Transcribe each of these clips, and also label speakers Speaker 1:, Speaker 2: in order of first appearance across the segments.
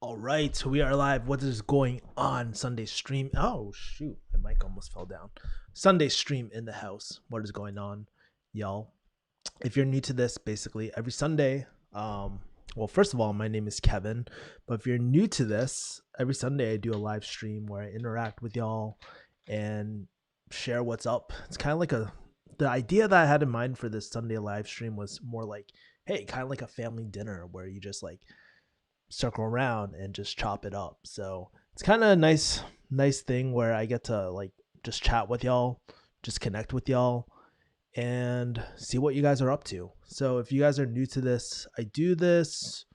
Speaker 1: All right, we are live. What is going on? Sunday stream. Oh shoot, my mic almost fell down. Sunday stream in the house. What is going on, y'all? If you're new to this, basically every Sunday, well, first of all, my name is Kevin. But if you're new to this, every Sunday I do a live stream where I interact with y'all and share what's up. It's kind of like the idea that I had in mind for this Sunday live stream was more like, hey, kind of like a family dinner where you just like circle around and just chop it up. So it's kind of a nice thing where I get to like just chat with y'all, just connect with y'all and see what you guys are up to. So if you guys are new to this, I do this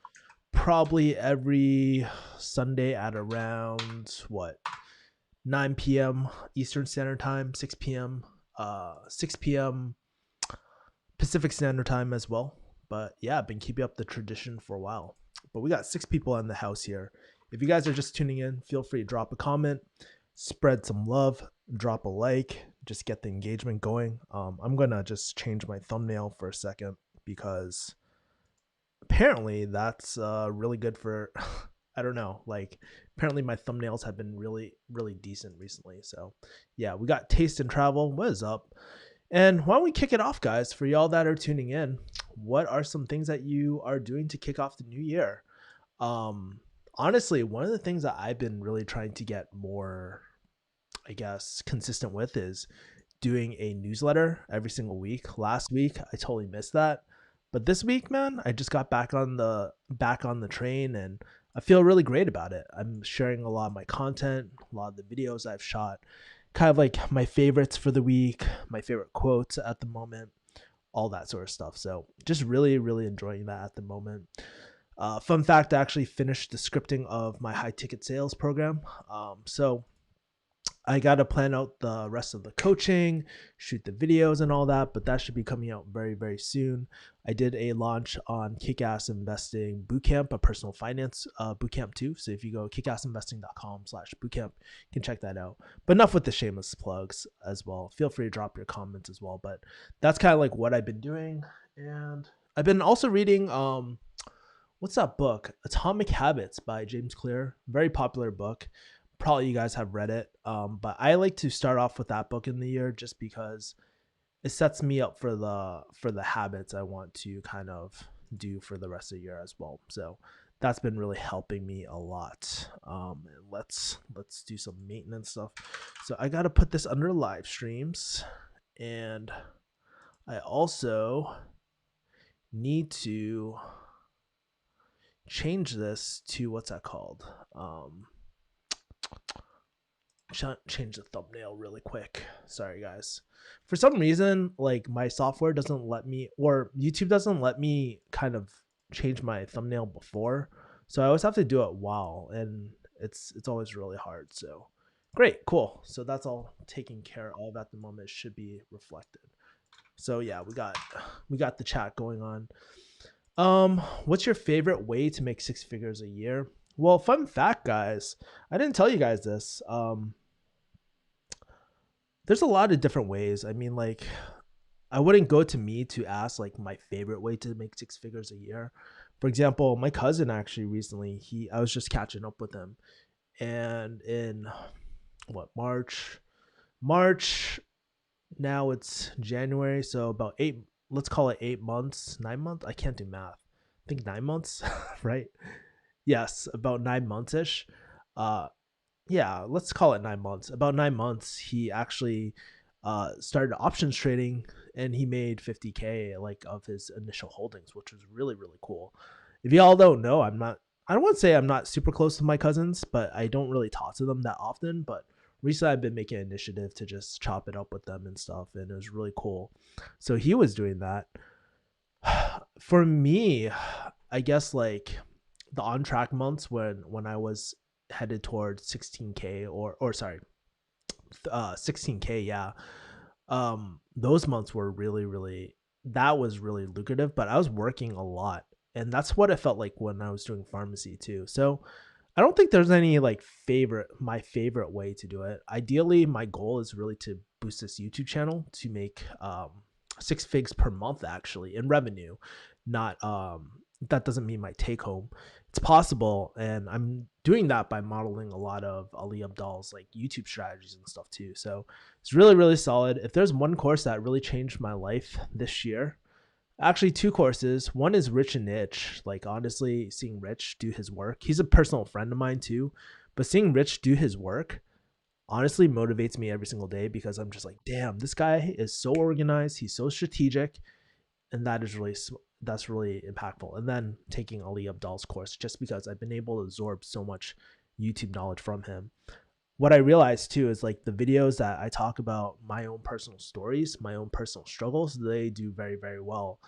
Speaker 1: probably every Sunday at around 9 p.m. Eastern Standard Time, 6 p.m. Pacific Standard Time as well. But yeah, I've been keeping up the tradition for a while. But we got 6 people in the house here. If you guys are just tuning in, feel free to drop a comment, spread some love, drop a like, just get the engagement going. I'm going to just change my thumbnail for a second because apparently that's really good for, I don't know, like apparently my thumbnails have been really, really decent recently. So yeah, we got Taste and Travel. What is up? And why don't we kick it off, guys? For y'all that are tuning in, what are some things that you are doing to kick off the new year? Honestly, one of the things that I've been really trying to get more, I guess, consistent with is doing a newsletter every single week. Last week, I totally missed that. But this week, man, I just got back on the train and I feel really great about it. I'm sharing a lot of my content, a lot of the videos I've shot, kind of like my favorites for the week, my favorite quotes at the moment, all that sort of stuff. So just really, really enjoying that at the moment. Fun fact, I actually finished the scripting of my high ticket sales program. So I got to plan out the rest of the coaching, shoot the videos and all that, but that should be coming out very, very soon. I did a launch on Kick-Ass Investing Bootcamp, a personal finance bootcamp too. So if you go kickassinvesting.com/bootcamp, you can check that out. But enough with the shameless plugs as well. Feel free to drop your comments as well. But that's kind of like what I've been doing. And I've been also reading, what's that book? Atomic Habits by James Clear. Very popular book. Probably you guys have read it. But I like to start off with that book in the year just because it sets me up for the habits I want to kind of do for the rest of the year as well. So that's been really helping me a lot. Let's do some maintenance stuff. So I got to put this under live streams, and I also need to change this to what's that called? Change the thumbnail really quick. Sorry guys. For some reason, like my software doesn't let me, or YouTube doesn't let me kind of change my thumbnail before. So I always have to do it while, and it's always really hard. So great, cool. So that's all taken care of at the moment. It should be reflected. So yeah, we got the chat going on. What's your favorite way to make 6 figures a year? Well, fun fact, guys, I didn't tell you guys this. There's a lot of different ways. I mean, like, I wouldn't go to me to ask like my favorite way to make 6 figures a year. For example, my cousin actually recently, I was just catching up with him, and in March, now it's January, so about let's call it 8 months, 9 months. I can't do math. I think 9 months, right? Yes, about 9 months ish. Yeah, let's call it 9 months. About 9 months, he actually started options trading, and he made 50K like of his initial holdings, which was really, really cool. If y'all don't know, I don't want to say I'm not super close to my cousins, but I don't really talk to them that often. But recently I've been making an initiative to just chop it up with them and stuff, and it was really cool. So he was doing that. For me, I guess like the on track months when I was headed towards 16K or sorry, 16K, yeah. Those months were really, really, that was really lucrative, but I was working a lot, and that's what it felt like when I was doing pharmacy too. So I don't think there's any like my favorite way to do it. Ideally, my goal is really to boost this YouTube channel to make 6 figs per month actually in revenue. Not that doesn't mean my take home. it's possible, and I'm doing that by modeling a lot of Ali Abdal's like YouTube strategies and stuff too. So it's really, really solid. If there's one course that really changed my life this year, actually two courses. One is Rich and Itch. Like honestly, seeing Rich do his work. He's a personal friend of mine too, but seeing Rich do his work honestly motivates me every single day because I'm just like, damn, this guy is so organized. He's so strategic, and that's really impactful. And then taking Ali Abdal's course, just because I've been able to absorb so much YouTube knowledge from him. What I realized too is like the videos that I talk about my own personal stories, my own personal struggles, they do very, very well.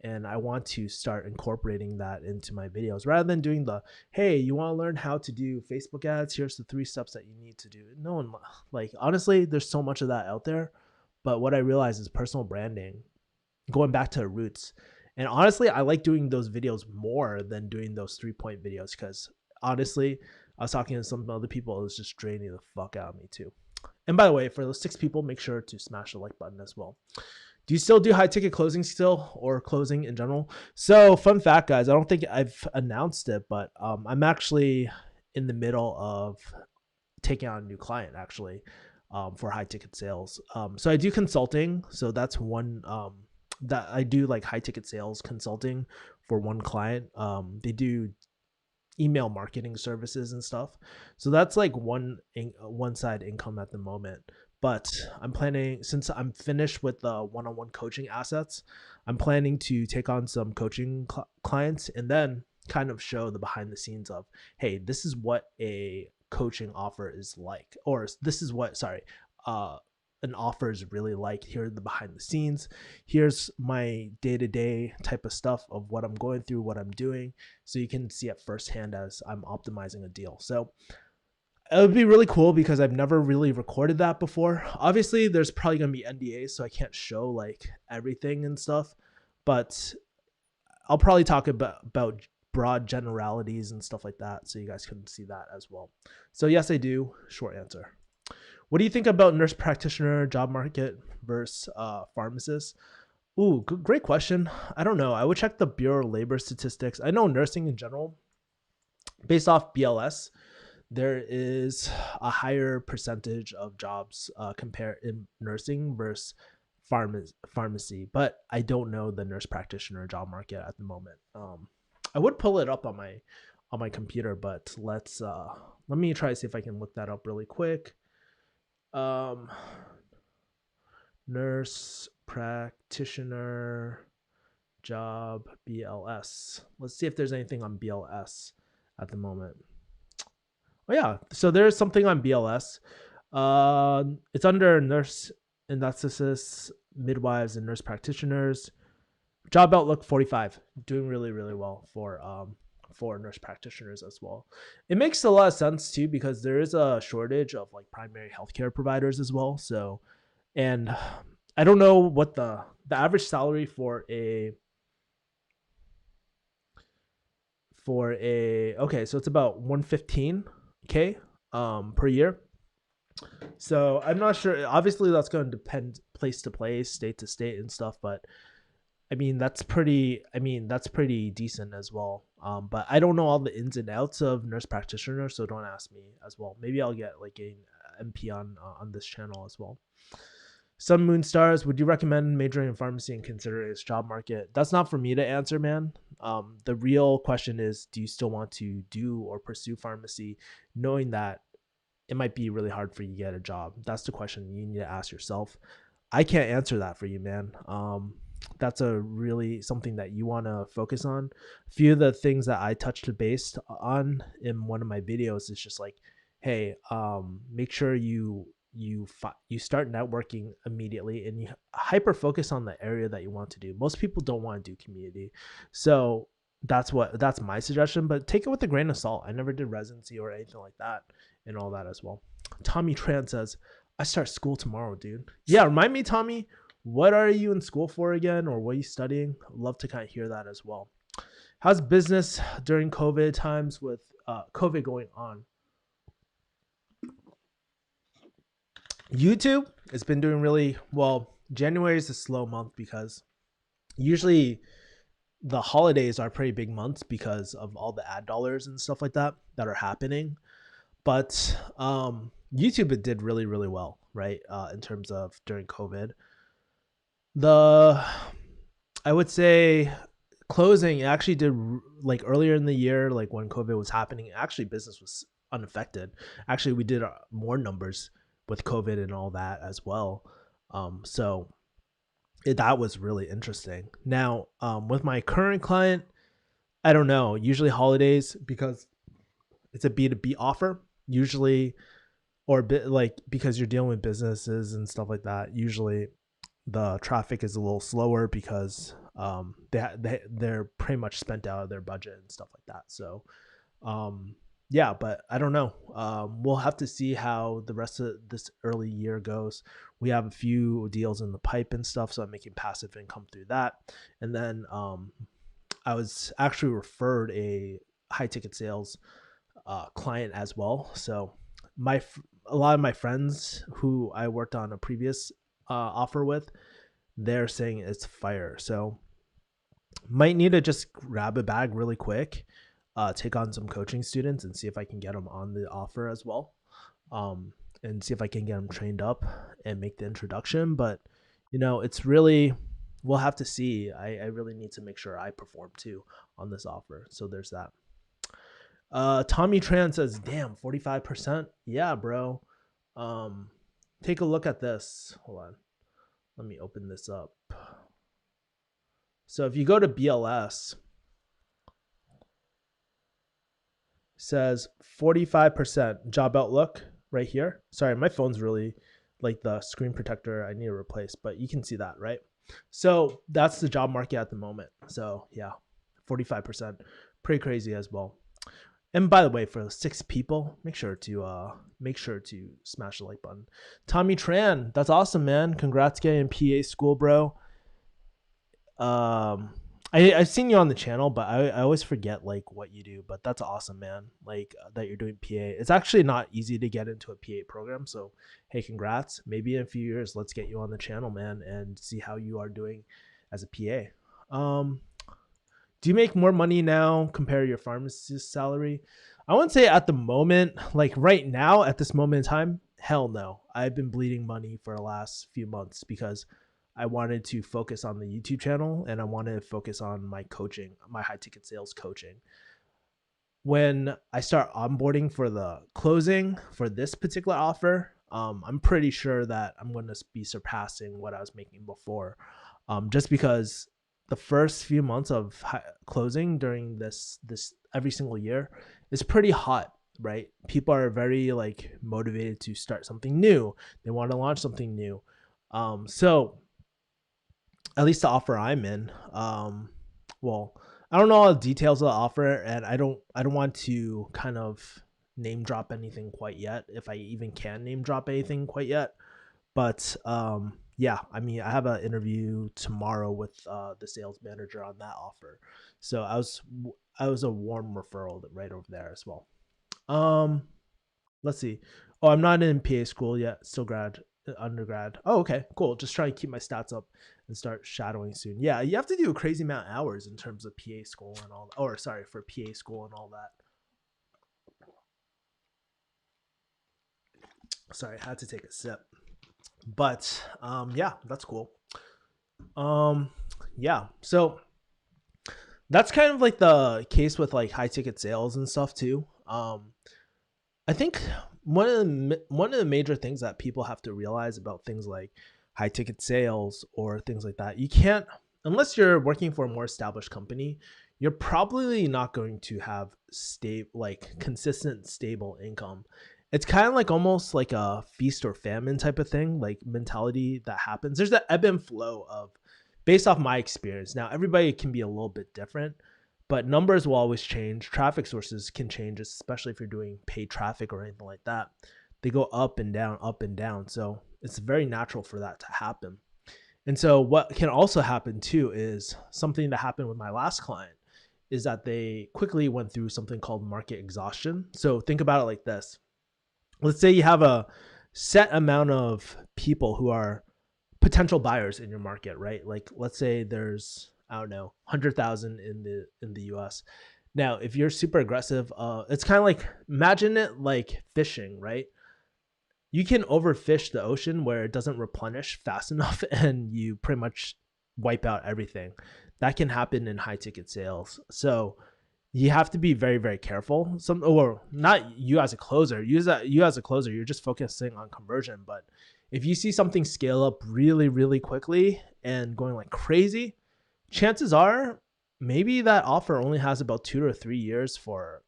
Speaker 1: And I want to start incorporating that into my videos rather than doing the, hey, you want to learn how to do Facebook ads? Here's the 3 steps that you need to do. No one, like, honestly, there's so much of that out there. But what I realize is personal branding, going back to the roots. And honestly, I like doing those videos more than doing those 3-point videos because honestly, I was talking to some other people, it was just draining the fuck out of me too. And by the way, for those 6 people, make sure to smash the like button as well. Do you still do high ticket closing still, or closing in general? So fun fact, guys, I don't think I've announced it, but I'm actually in the middle of taking on a new client actually, for high ticket sales. So I do consulting. So that's one, that I do like high ticket sales consulting for one client. They do email marketing services and stuff. So that's like one side income at the moment. But I'm planning, since I'm finished with the one-on-one coaching assets, I'm planning to take on some coaching clients and then kind of show the behind the scenes of, hey, this is what a coaching offer is like, or this is what, sorry, an offer is really like. Here are the behind the scenes. Here's my day-to-day type of stuff of what I'm going through, what I'm doing, so you can see it firsthand as I'm optimizing a deal. So it would be really cool because I've never really recorded that before. Obviously, there's probably going to be NDAs, so I can't show like everything and stuff, but I'll probably talk about broad generalities and stuff like that so you guys can see that as well. So yes, I do. Short answer. What do you think about nurse practitioner job market versus pharmacist? Ooh, great question. I don't know. I would check the Bureau of Labor statistics. I know nursing in general, based off BLS, there is a higher percentage of jobs compared in nursing versus pharmacy, but I don't know the nurse practitioner job market at the moment. I would pull it up on my computer, but let me try to see if I can look that up really quick. Nurse practitioner job BLS. Let's see if there's anything on BLS at the moment. Oh yeah, so there's something on BLS. It's under nurse anesthetists, midwives, and nurse practitioners. Job outlook 45, doing really, really well for nurse practitioners as well. It makes a lot of sense too because there is a shortage of like primary healthcare providers as well. So, and I don't know what the average salary for a okay, so it's about 115K per year. So I'm not sure. Obviously, that's going to depend place to place, state to state, and stuff. But I mean, that's pretty decent as well. But I don't know all the ins and outs of nurse practitioner, so don't ask me as well. Maybe I'll get like a MP on this channel as well. Sun Moon Stars, would you recommend majoring in pharmacy and considering its job market? That's not for me to answer, man. The real question is, do you still want to do or pursue pharmacy, knowing that it might be really hard for you to get a job? That's the question you need to ask yourself. I can't answer that for you, man. That's a really something that you want to focus on. A few of the things that I touched base on in one of my videos is just like, hey, make sure you start networking immediately and you hyper focus on the area that you want to do. Most people don't want to do community, so that's my suggestion, but take it with a grain of salt. I never did residency or anything like that and all that as well. Tommy Tran says, I start school tomorrow, dude. Yeah, remind me, Tommy, what are you in school for again, or what are you studying? I'd love to kind of hear that as well. How's business during COVID times with COVID going on? YouTube has been doing really well. January is a slow month because usually the holidays are pretty big months because of all the ad dollars and stuff like that that are happening. But YouTube, it did really, really well, right? In terms of during COVID, the I would say closing actually did, like earlier in the year, like when COVID was happening, actually business was unaffected. Actually, we did more numbers with COVID and all that as well. So that was really interesting. Now, with my current client, I don't know. Usually holidays, because it's a B2B offer, usually, or bit like because you're dealing with businesses and stuff like that. Usually, the traffic is a little slower because they're pretty much spent out of their budget and stuff like that. So yeah, but I don't know. We'll have to see how the rest of this early year goes. We have a few deals in the pipe and stuff, so I'm making passive income through that. And then I was actually referred a high ticket sales client as well. So a lot of my friends who I worked on a previous offer with, they're saying it's fire. So might need to just grab a bag really quick, take on some coaching students and see if I can get them on the offer as well, and see if I can get them trained up and make the introduction. But it's really, we'll have to see. I really need to make sure I perform too on this offer. So there's that. Tommy Tran says, damn, 45%. Yeah, bro. Take a look at this. Hold on. Let me open this up. So if you go to BLS, says 45% job outlook right here. Sorry, my phone's really like the screen protector I need to replace, but you can see that, right? So that's the job market at the moment. So yeah, 45%, pretty crazy as well. And by the way, for 6 people, make sure to smash the like button. Tommy Tran, that's awesome, man. Congrats getting PA school, bro. I've seen you on the channel, but I always forget like what you do. But that's awesome, man. Like that you're doing PA. It's actually not easy to get into a PA program. So hey, congrats. Maybe in a few years, let's get you on the channel, man, and see how you are doing as a PA. Do you make more money now compared to your pharmacist salary? I wouldn't say at the moment, like right now at this moment in time, hell no. I've been bleeding money for the last few months because I wanted to focus on the YouTube channel and I wanted to focus on my coaching, my high ticket sales coaching. When I start onboarding for the closing for this particular offer, I'm pretty sure that I'm going to be surpassing what I was making before, just because the first few months of closing during this every single year is pretty hot, right? People are very like motivated to start something new. They want to launch something new. So at least the offer I'm in, well, I don't know all the details of the offer, and I don't want to kind of name drop anything quite yet, if I even can name drop anything quite yet. But yeah, I mean, I have an interview tomorrow with the sales manager on that offer. So I was a warm referral right over there as well. Let's see. Oh, I'm not in PA school yet. Still undergrad. Oh, okay, cool. Just trying to keep my stats up and start shadowing soon. Yeah, you have to do a crazy amount of hours in terms of PA school and all. Or sorry, for PA school and all that. Sorry, I had to take a sip. But yeah, that's cool. Yeah, so that's kind of like the case with like high ticket sales and stuff too. I think one of the major things that people have to realize about things like high ticket sales or things like that, you can't, unless you're working for a more established company, you're probably not going to have consistent stable income. It's kind of like almost like a feast or famine type of thing, like mentality that happens. There's that ebb and flow of, based off my experience. Now, everybody can be a little bit different, but numbers will always change. Traffic sources can change, especially if you're doing paid traffic or anything like that. They go up and down, up and down. So it's very natural for that to happen. And so what can also happen too is something that happened with my last client is that they quickly went through something called market exhaustion. So think about it like this. Let's say you have a set amount of people who are potential buyers in your market, right? Like let's say there's I don't know, 100,000 in the US. Now, if you're super aggressive, it's kind of like, imagine it like fishing, right? You can overfish the ocean where it doesn't replenish fast enough and you pretty much wipe out everything. That can happen in high ticket sales. So you have to be very, very careful. Some, or not you as a closer, you as a closer, you're just focusing on conversion. But if you see something scale up really, really quickly and going like crazy, chances are maybe that offer only has about 2 to 3 years for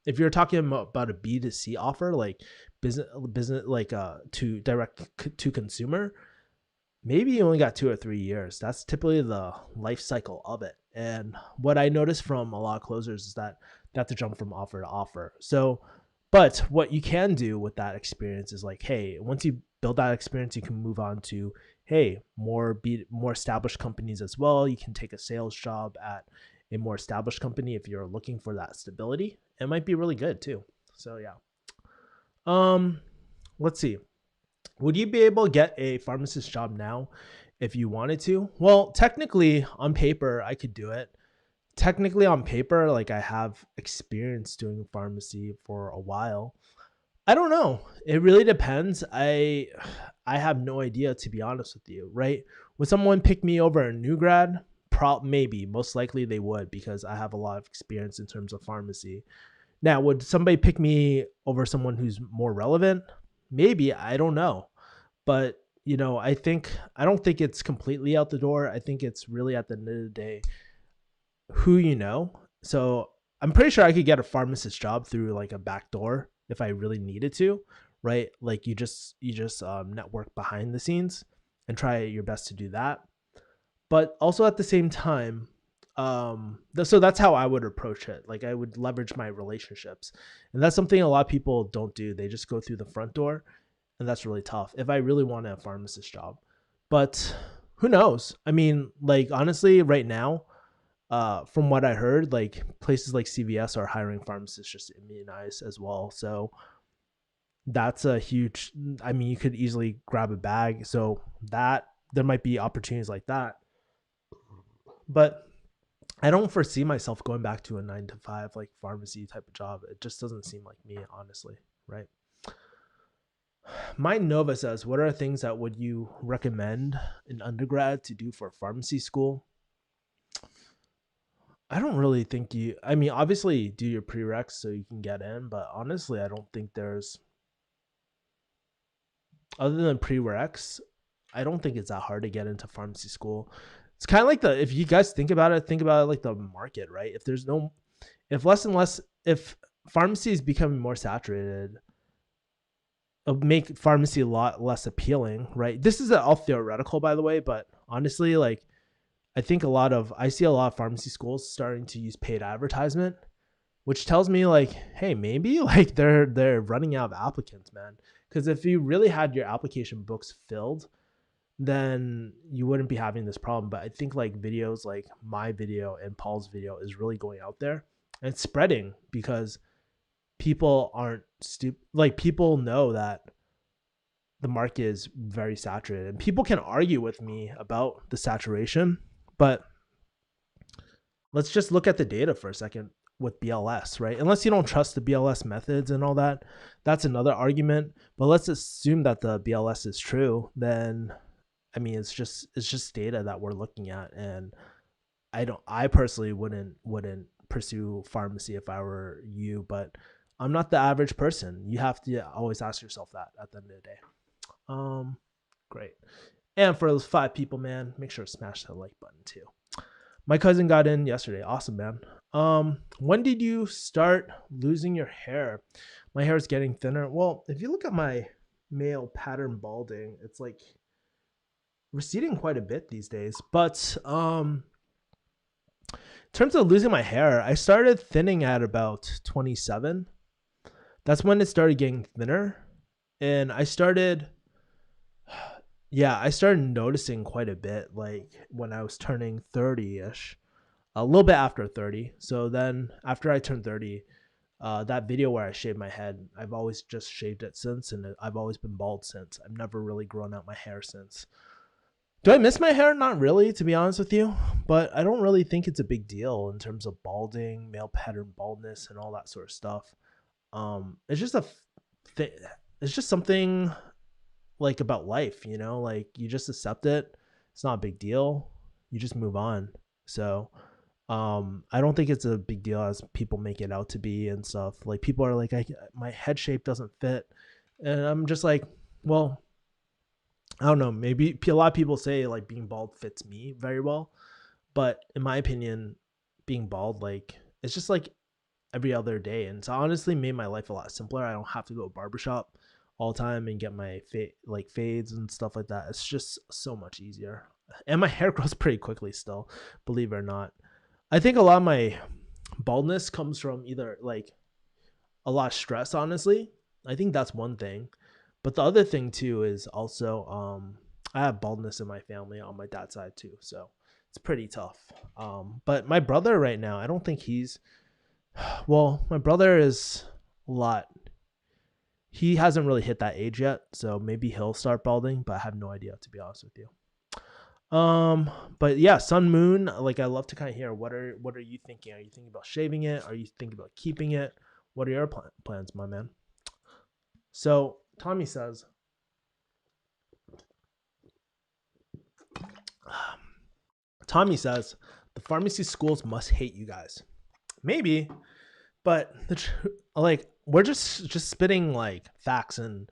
Speaker 1: if you're talking about a B2C offer, like business like to direct to consumer, maybe you only got 2 or 3 years. That's typically the life cycle of it. And what I noticed from a lot of closers is that they have to jump from offer to offer. So, but what you can do with that experience is like, hey, once you build that experience, you can move on to, hey, more established companies as well. You can take a sales job at a more established company if you're looking for that stability. It might be really good too. So yeah. Um, let's see. Would you be able to get a pharmacist job now if you wanted to? Well, technically on paper, I could do it. Technically on paper, like I have experience doing pharmacy for a while. I don't know. It really depends. I have no idea, to be honest with you, right? Would someone pick me over a new grad? Maybe, most likely they would, because I have a lot of experience in terms of pharmacy. Now, would somebody pick me over someone who's more relevant? Maybe, I don't know. But, I don't think it's completely out the door. I think it's really at the end of the day who you know. So I'm pretty sure I could get a pharmacist job through like a back door if I really needed to, right? Like you just network behind the scenes and try your best to do that. But also at the same time, so that's how I would approach it. Like I would leverage my relationships, and that's something a lot of people don't do. They just go through the front door, and that's really tough. If I really want a pharmacist job, but who knows? I mean, like honestly, right now, from what I heard, like places like CVS are hiring pharmacists just to immunize as well. So that's a huge. I mean, you could easily grab a bag. So that there might be opportunities like that, but I don't foresee myself going back to a 9 to 5 like pharmacy type of job. It just doesn't seem like me, honestly. Right. My Nova says, what are things that would you recommend an undergrad to do for pharmacy school? I don't really think I mean, obviously do your prereqs so you can get in, but honestly, I don't think other than prereqs, I don't think it's that hard to get into pharmacy school. It's kind of like if you guys think about it like the market, right? If less and less, if pharmacy is becoming more saturated, it'll make pharmacy a lot less appealing, right? This is all theoretical, by the way, but honestly, like, I see a lot of pharmacy schools starting to use paid advertisement, which tells me like, hey, maybe like they're running out of applicants, man. Because if you really had your application books filled, then you wouldn't be having this problem. But I think like videos like my video and Paul's video is really going out there and it's spreading because people aren't stupid. Like people know that the market is very saturated, and people can argue with me about the saturation, but let's just look at the data for a second with BLS, right? Unless you don't trust the BLS methods and all that, that's another argument. But let's assume that the BLS is true, then I mean it's just data that we're looking at, and I personally wouldn't pursue pharmacy if I were you, but I'm not the average person. You have to always ask yourself that at the end of the day. Um, Great. And for those 5 people, man, make sure to smash that like button too. My cousin got in yesterday. Awesome, man. When did you start losing your hair? My hair is getting thinner. Well, if you look at my male pattern balding, it's like receding quite a bit these days. But in terms of losing my hair, I started thinning at about 27. That's when it started getting thinner. And I started noticing quite a bit like when I was turning 30-ish, a little bit after 30. So then after I turned 30, that video where I shaved my head, I've always just shaved it since, and I've always been bald since. I've never really grown out my hair since. Do I miss my hair? Not really, to be honest with you. But I don't really think it's a big deal in terms of balding, male pattern baldness, and all that sort of stuff. It's just it's just something like about life, like you just accept it. It's not a big deal. You just move on. So I don't think it's a big deal as people make it out to be and stuff. Like people are like, my head shape doesn't fit. And I'm just like, well, I don't know. Maybe a lot of people say like being bald fits me very well. But in my opinion, being bald, like it's just like every other day. And it's honestly made my life a lot simpler. I don't have to go to a barbershop all the time and get my fades and stuff like that. It's just so much easier. And my hair grows pretty quickly still, believe it or not. I think a lot of my baldness comes from either like a lot of stress, honestly. I think that's one thing. But the other thing too is also I have baldness in my family on my dad's side too. So it's pretty tough. But my brother right now, I don't think my brother is a lot. He hasn't really hit that age yet, so maybe he'll start balding, but I have no idea, to be honest with you. But yeah, Sun Moon, like I love to kind of hear what are you thinking? Are you thinking about shaving it? Are you thinking about keeping it? What are your plans, my man? So Tommy says, the pharmacy schools must hate you guys. Maybe, but like we're just spitting like facts. And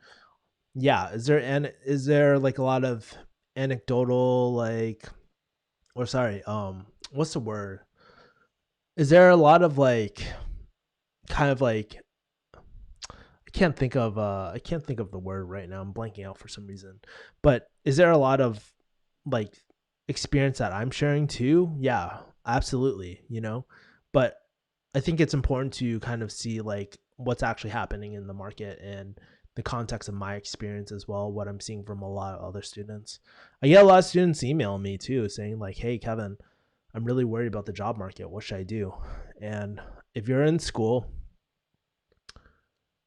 Speaker 1: yeah, is there like a lot of anecdotal, like, or sorry, what's the word? Is there a lot of like kind of like I can't think of the word right now. I'm blanking out for some reason. But is there a lot of like experience that I'm sharing too? Yeah, absolutely, But I think it's important to kind of see like what's actually happening in the market and the context of my experience as well, what I'm seeing from a lot of other students. I get a lot of students email me too saying like, hey, Kevin, I'm really worried about the job market. What should I do? And if you're in school,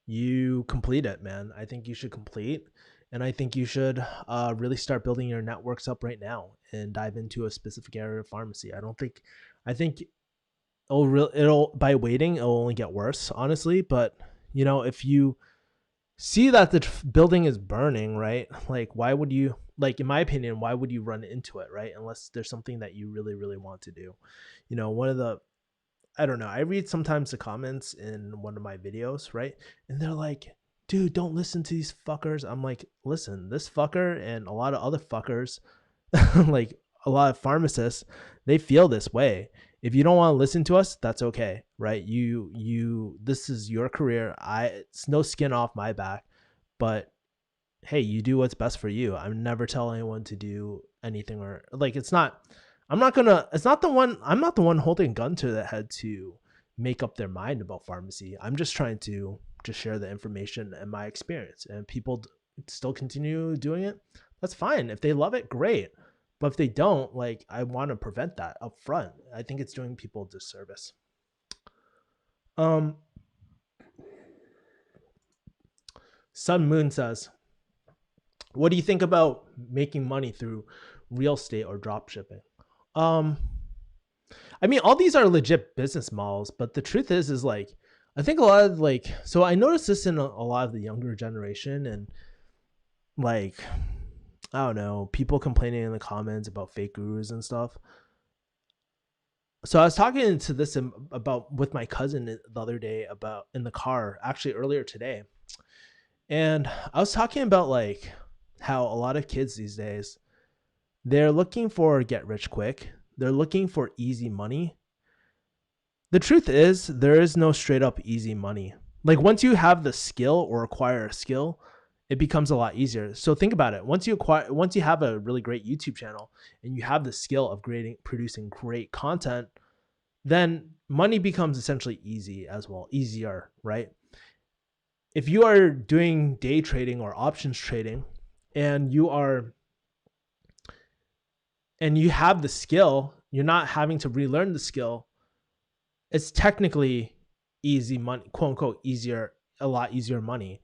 Speaker 1: you complete it, man. I think you should complete. And I think you should really start building your networks up right now and dive into a specific area of pharmacy. I think it'll by waiting, it'll only get worse, honestly. But if you see that the building is burning, right? Like, why would you, like, in my opinion, why would you run into it, right? Unless there's something that you really, really want to do. I don't know. I read sometimes the comments in one of my videos, right? And they're like, dude, don't listen to these fuckers. I'm like, listen, this fucker and a lot of other fuckers, like a lot of pharmacists, they feel this way. If you don't want to listen to us, that's okay, right? This is your career. It's no skin off my back, but hey, you do what's best for you. I'm never telling anyone to do anything, or like, I'm not the one holding a gun to their head to make up their mind about pharmacy. I'm just trying to just share the information and my experience, and people still continue doing it. That's fine. If they love it, great. But if they don't, like, I want to prevent that up front. I think it's doing people a disservice. Sun Moon says, what do you think about making money through real estate or drop shipping? I mean, all these are legit business models, but the truth is like, I think a lot of like, so I noticed this in a lot of the younger generation, and like, I don't know, people complaining in the comments about fake gurus and stuff. So I was talking to this about with my cousin the other day about in the car, actually earlier today. And I was talking about like how a lot of kids these days, they're looking for get rich quick. They're looking for easy money. The truth is there is no straight up easy money. Like once you have the skill or acquire a skill, it becomes a lot easier. So think about it. Once you have a really great YouTube channel and you have the skill of producing great content, then money becomes essentially easy as well, easier, right? If you are doing day trading or options trading and you have the skill, you're not having to relearn the skill. It's technically easy money, quote unquote, easier, a lot easier money.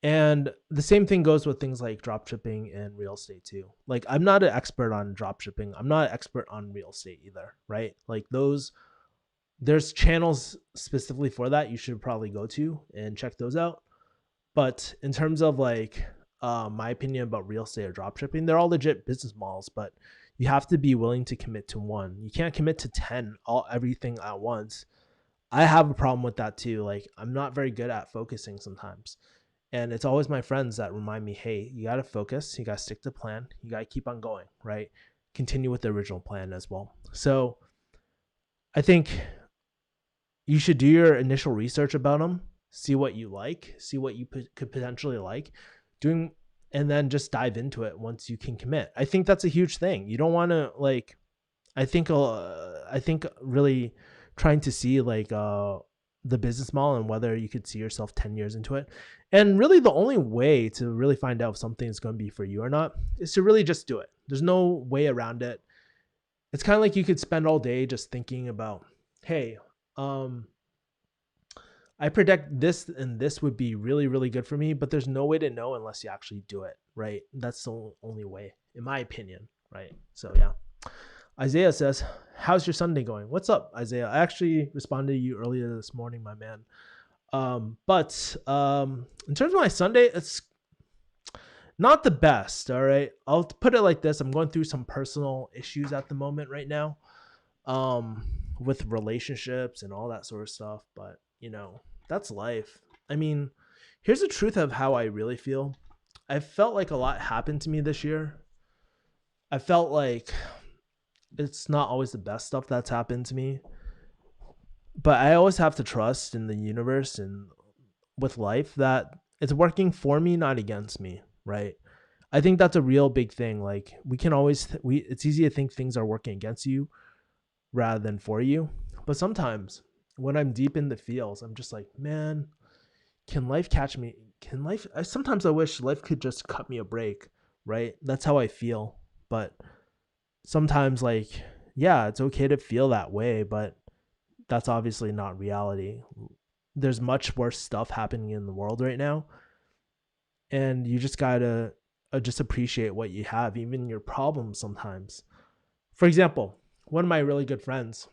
Speaker 1: And the same thing goes with things like drop shipping and real estate too. Like I'm not an expert on drop shipping. I'm not an expert on real estate either, right? Like those there's channels specifically for that you should probably go to and check those out. But in terms of like my opinion about real estate or drop shipping, they're all legit business models, but you have to be willing to commit to one. You can't commit to 10 all everything at once. I have a problem with that too. Like I'm not very good at focusing sometimes. And it's always my friends that remind me, hey, you got to focus, you got to stick to the plan, you got to keep on going, right? Continue with the original plan as well. So I think you should do your initial research about them, see what you like, see what you could potentially like, doing, and then just dive into it once you can commit. I think that's a huge thing. You don't want to like, I think really trying to see like the business model and whether you could see yourself 10 years into it. And really the only way to really find out if something is going to be for you or not is to really just do it. There's no way around it. It's kind of like you could spend all day just thinking about, hey, I predict this and this would be really, really good for me, but there's no way to know unless you actually do it, right? That's the only way, in my opinion, right? So yeah. Isaiah says, how's your Sunday going? What's up, Isaiah? I actually responded to you earlier this morning, my man. But in terms of my Sunday, it's not the best, all right? I'll put it like this. I'm going through some personal issues at the moment right now with relationships and all that sort of stuff. But, you know, that's life. I mean, here's the truth of how I really feel. I felt like a lot happened to me this year. I felt like it's not always the best stuff that's happened to me, but I always have to trust in the universe and with life that it's working for me, not against me, right? I think that's a real big thing. Like we can always, it's easy to think things are working against you rather than for you. But sometimes when I'm deep in the feels, I'm just like, man, can life catch me? Sometimes I wish life could just cut me a break, right? That's how I feel. But sometimes like, yeah, it's okay to feel that way, but that's obviously not reality. There's much worse stuff happening in the world right now. And you just gotta just appreciate what you have, even your problems sometimes. For example, one of my really good friends,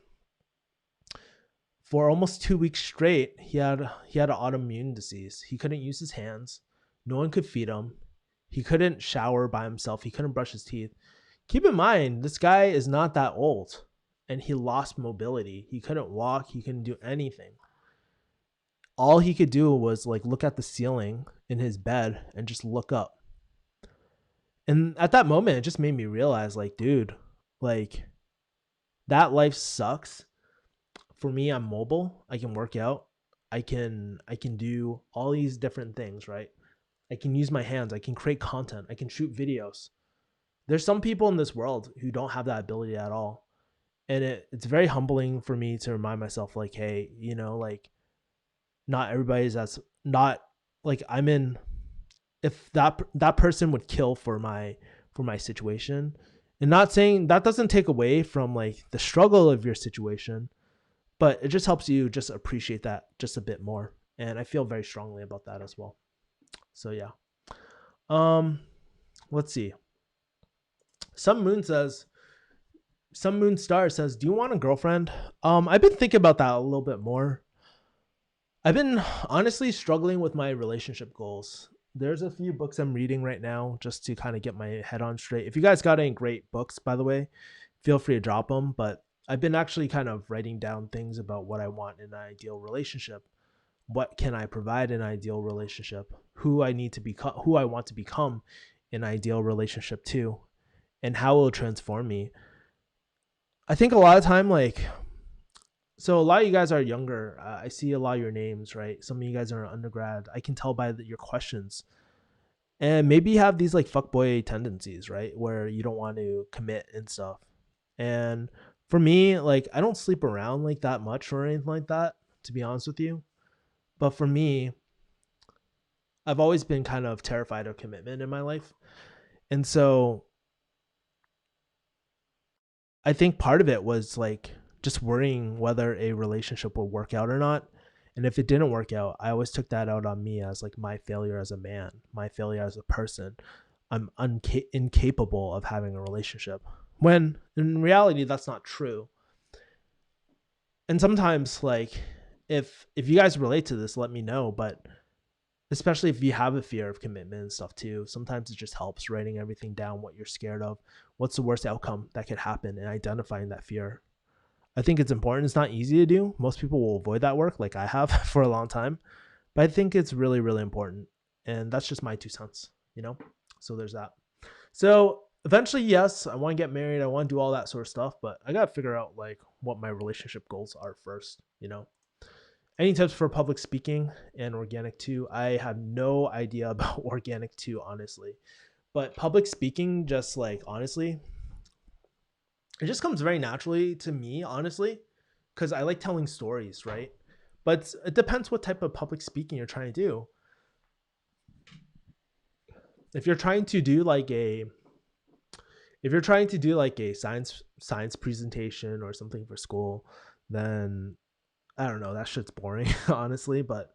Speaker 1: for almost 2 weeks straight, he had an autoimmune disease. He couldn't use his hands. No one could feed him. He couldn't shower by himself. He couldn't brush his teeth. Keep in mind, this guy is not that old and he lost mobility. He couldn't walk. He couldn't do anything. All he could do was like look at the ceiling in his bed and just look up. And at that moment, it just made me realize like, dude, like that life sucks. For me, I'm mobile. I can work out. I can do all these different things, right? I can use my hands. I can create content. I can shoot videos. There's some people in this world who don't have that ability at all. And it's very humbling for me to remind myself like, hey, you know, like not everybody's that's not like I'm in, if that person would kill for my situation. And not saying that doesn't take away from like the struggle of your situation, but it just helps you just appreciate that just a bit more. And I feel very strongly about that as well. So yeah. Let's see. Some moon star says, do you want a girlfriend? I've been thinking about that a little bit more. I've been honestly struggling with my relationship goals. There's a few books I'm reading right now just to kind of get my head on straight. If you guys got any great books, by the way, feel free to drop them. But I've been actually kind of writing down things about what I want in an ideal relationship. What can I provide in an ideal relationship? Who I need to become, who I want to become in an ideal relationship too, and how it will transform me. I think a lot of time, like, so a lot of you guys are younger. I see a lot of your names, right? Some of you guys are in undergrad. I can tell by your questions. And maybe you have these like fuckboy tendencies, right? Where you don't want to commit and stuff. And for me, like, I don't sleep around like that much or anything like that, to be honest with you. But for me, I've always been kind of terrified of commitment in my life. And so I think part of it was like just worrying whether a relationship will work out or not. And if it didn't work out, I always took that out on me as like my failure as a man, my failure as a person. I'm incapable of having a relationship, when in reality that's not true. And sometimes, like, if you guys relate to this, let me know. But especially if you have a fear of commitment and stuff too, sometimes it just helps writing everything down, what you're scared of, what's the worst outcome that could happen, and identifying that fear. I think it's important. It's not easy to do. Most people will avoid that work, like I have for a long time, but I think it's really, really important. And that's just my 2 cents, you know? So there's that. So eventually, yes, I want to get married. I want to do all that sort of stuff, but I got to figure out like what my relationship goals are first, you know? Any tips for public speaking and organic too? I have no idea about organic too, honestly. But public speaking, just like honestly, it just comes very naturally to me, honestly, because I like telling stories, right? But it depends what type of public speaking you're trying to do. If you're trying to do like a science presentation or something for school, then I don't know, that shit's boring, honestly. But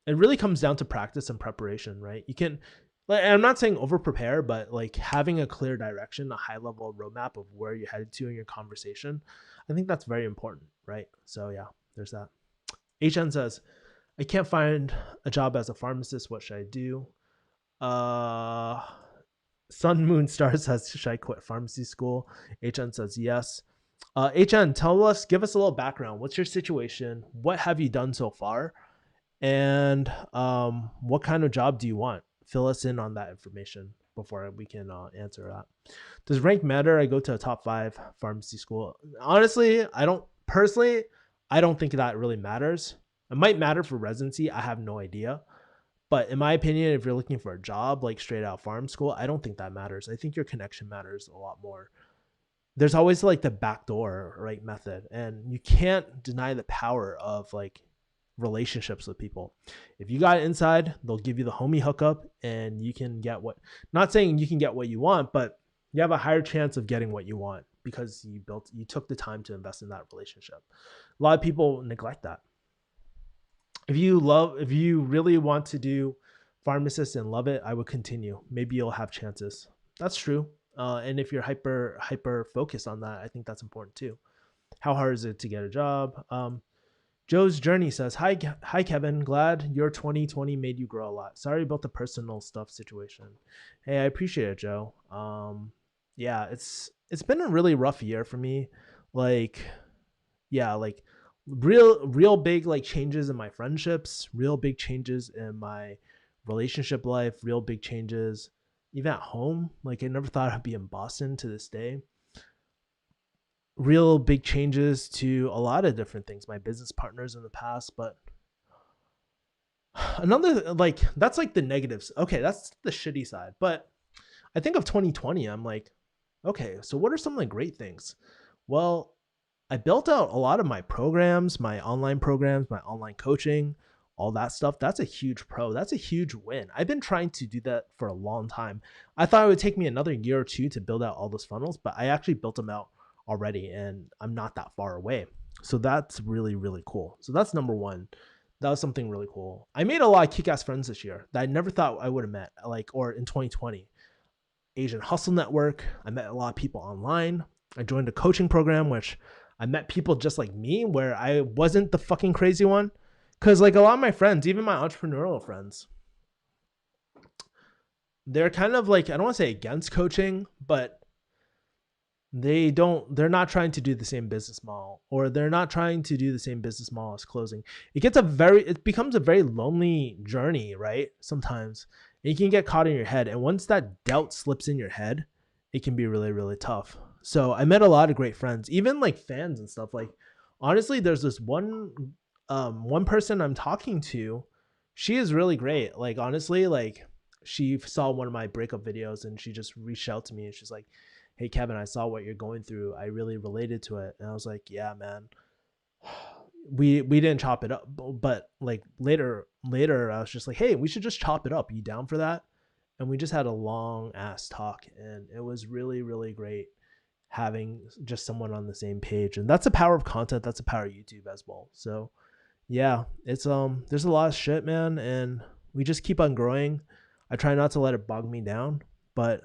Speaker 1: it really comes down to practice and preparation, right? You can, like, I'm not saying over prepare, but like having a clear direction, a high level roadmap of where you're headed to in your conversation, I think that's very important, right? So yeah, there's that. HN says, I can't find a job as a pharmacist. What should I do? Sun Moon Star says, should I quit pharmacy school? HN says yes. HN, give us a little background. What's your situation? What have you done so far? And what kind of job do you want? Fill us in on that information before we can answer that. Does rank matter? I go to a top 5 pharmacy school. Honestly, I don't think that really matters. It might matter for residency. I have no idea. But in my opinion, if you're looking for a job like straight out pharm school, I don't think that matters. I think your connection matters a lot more. There's always like the backdoor, right, method, and you can't deny the power of like relationships with people. If you got it inside, they'll give you the homie hookup and you can get what, not saying you can get what you want, but you have a higher chance of getting what you want because you took the time to invest in that relationship. A lot of people neglect that. If you really want to do pharmacist and love it, I would continue. Maybe you'll have chances. That's true. And if you're hyper focused on that, I think that's important too. How hard is it to get a job? Joe's Journey says, hi Kevin, glad your 2020 made you grow a lot. Sorry about the personal stuff situation. Hey, I appreciate it, Joe. Yeah, it's been a really rough year for me. Like, yeah, like real big like changes in my friendships, real big changes in my relationship life, real big changes even at home. Like I never thought I'd be in Boston to this day. Real big changes to a lot of different things, my business partners in the past. But another, like, that's like the negatives. Okay, that's the shitty side. But I think of 2020, I'm like, okay, so what are some of the great things? Well, I built out a lot of my programs, my online coaching, all that stuff. That's a huge pro. That's a huge win. I've been trying to do that for a long time. I thought it would take me another year or two to build out all those funnels, but I actually built them out already and I'm not that far away. So that's really, really cool. So that's number one. That was something really cool. I made a lot of kick-ass friends this year that I never thought I would have met, like, or in 2020. Asian Hustle Network. I met a lot of people online. I joined a coaching program, which I met people just like me, where I wasn't the fucking crazy one. Because like a lot of my friends, even my entrepreneurial friends, they're kind of like, I don't want to say against coaching, but they're not trying to do the same business model, or they're not trying to do the same business model as closing. It becomes a very lonely journey, right? Sometimes and you can get caught in your head. And once that doubt slips in your head, it can be really, really tough. So I met a lot of great friends, even like fans and stuff. Like, honestly, there's this one person I'm talking to. She is really great. Like, honestly, like she saw one of my breakup videos and she just reached out to me and she's like, hey Kevin, I saw what you're going through. I really related to it. And I was like, yeah, man. We didn't chop it up, but like later I was just like, hey, we should just chop it up. You down for that? And we just had a long ass talk and it was really, really great having just someone on the same page. And that's the power of content. That's the power of YouTube as well. So yeah, it's there's a lot of shit, man, and we just keep on growing. I try not to let it bog me down, but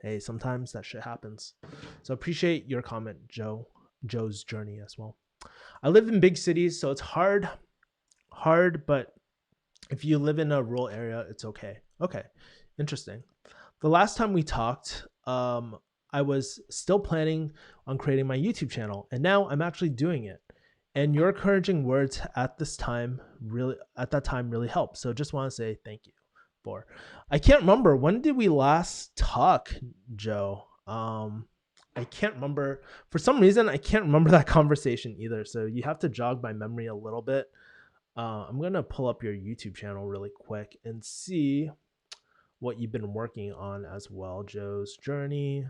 Speaker 1: hey, sometimes that shit happens. So appreciate your comment, Joe's journey as well. I live in big cities, so it's hard, but if you live in a rural area, it's okay. Okay, interesting. The last time we talked, I was still planning on creating my YouTube channel, and now I'm actually doing it. And your encouraging words at that time really helped. So just want to say thank you for. I can't remember, when did we last talk, Joe? I can't remember. For some reason, I can't remember that conversation either. So you have to jog my memory a little bit. I'm gonna pull up your YouTube channel really quick and see what you've been working on as well. Joe's journey.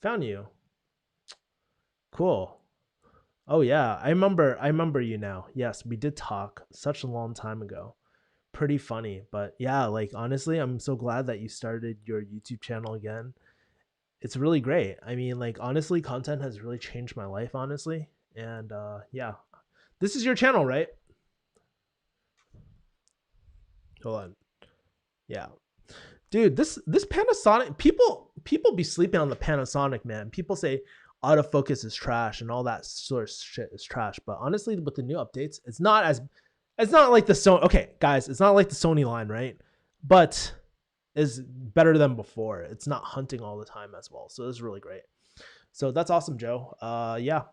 Speaker 1: Found you. Cool. Oh yeah, I remember you now. Yes, we did talk such a long time ago. Pretty funny, but yeah, like honestly, I'm so glad that you started your YouTube channel again. It's really great. I mean, like honestly, content has really changed my life, honestly. And yeah. This is your channel, right? Hold on. Yeah. Dude, this Panasonic, people be sleeping on the Panasonic, man. People say autofocus is trash and all that sort of shit is trash, but honestly, with the new updates, it's not like the Sony. Okay, guys, it's not like the Sony line, right? But is better than before. It's not hunting all the time as well, so it's really great. So that's awesome, Joe. Yeah,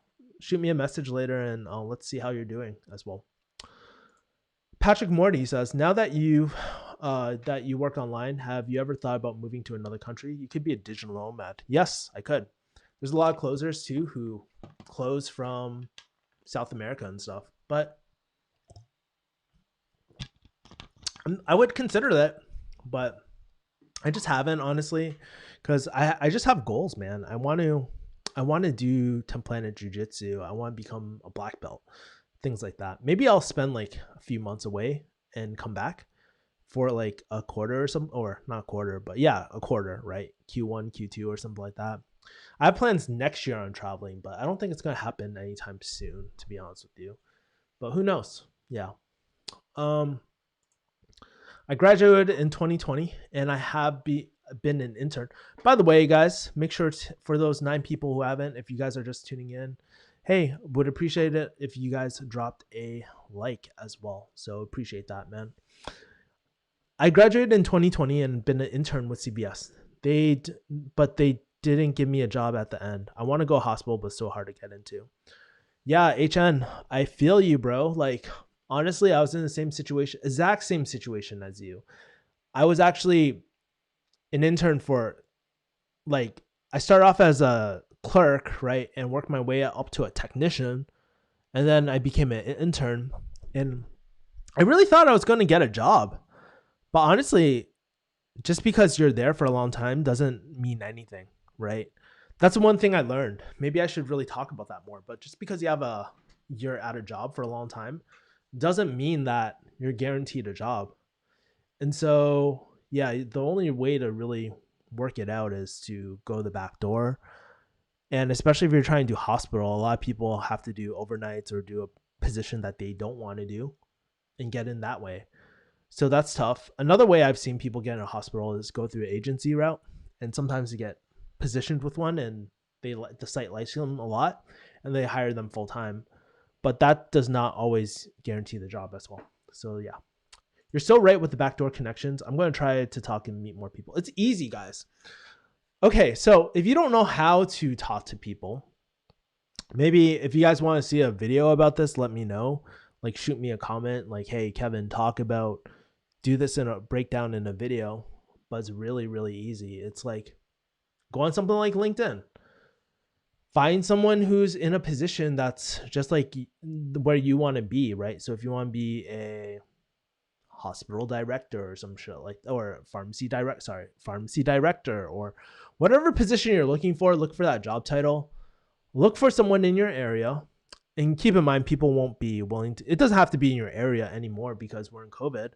Speaker 1: shoot me a message later and let's see how you're doing as well. Patrick Morty says, now that you work online, have you ever thought about moving to another country? You could be a digital nomad. Yes, I could. There's a lot of closers too who close from South America and stuff, but I would consider that, but I just haven't, honestly, because I just have goals, man. I want to do 10 Planet Jiu-Jitsu. I want to become a black belt, things like that. Maybe I'll spend like a few months away and come back for like a quarter or something, or not a quarter, but yeah, a quarter, right? Q1, Q2 or something like that. I have plans next year on traveling, but I don't think it's going to happen anytime soon, to be honest with you. But who knows? Yeah. Um, I graduated in 2020 and I have been an intern. By the way, guys, make sure for those 9 people who haven't, if you guys are just tuning in, hey, would appreciate it if you guys dropped a like as well. So appreciate that, man. I graduated in 2020 and been an intern with CBS. But they didn't give me a job at the end. I want to go hospital, but so hard to get into. Yeah, HN, I feel you, bro. Like, honestly, I was in the same situation, exact same situation as you. I was actually an intern for, like, I started off as a clerk, right, and worked my way up to a technician, and then I became an intern, and I really thought I was going to get a job. But honestly, just because you're there for a long time doesn't mean anything, right? That's the one thing I learned. Maybe I should really talk about that more. But just because you're at a job for a long time doesn't mean that you're guaranteed a job. And so, yeah, the only way to really work it out is to go the back door. And especially if you're trying to do hospital, a lot of people have to do overnights or do a position that they don't want to do and get in that way. So that's tough. Another way I've seen people get in a hospital is go through an agency route, and sometimes they get positioned with one and the site likes them a lot and they hire them full time. But that does not always guarantee the job as well. So yeah, you're so right with the backdoor connections. I'm going to try to talk and meet more people. It's easy, guys. Okay, so if you don't know how to talk to people, maybe if you guys want to see a video about this, let me know. Like, shoot me a comment like, hey, Kevin, do this in a breakdown in a video. But it's really, really easy. It's like, go on something like LinkedIn. Find someone who's in a position that's just like where you want to be, right? So if you want to be a hospital director or some shit like, or pharmacy director, or whatever position you're looking for, look for that job title. Look for someone in your area. And keep in mind, people won't be willing to, it doesn't have to be in your area anymore because we're in COVID.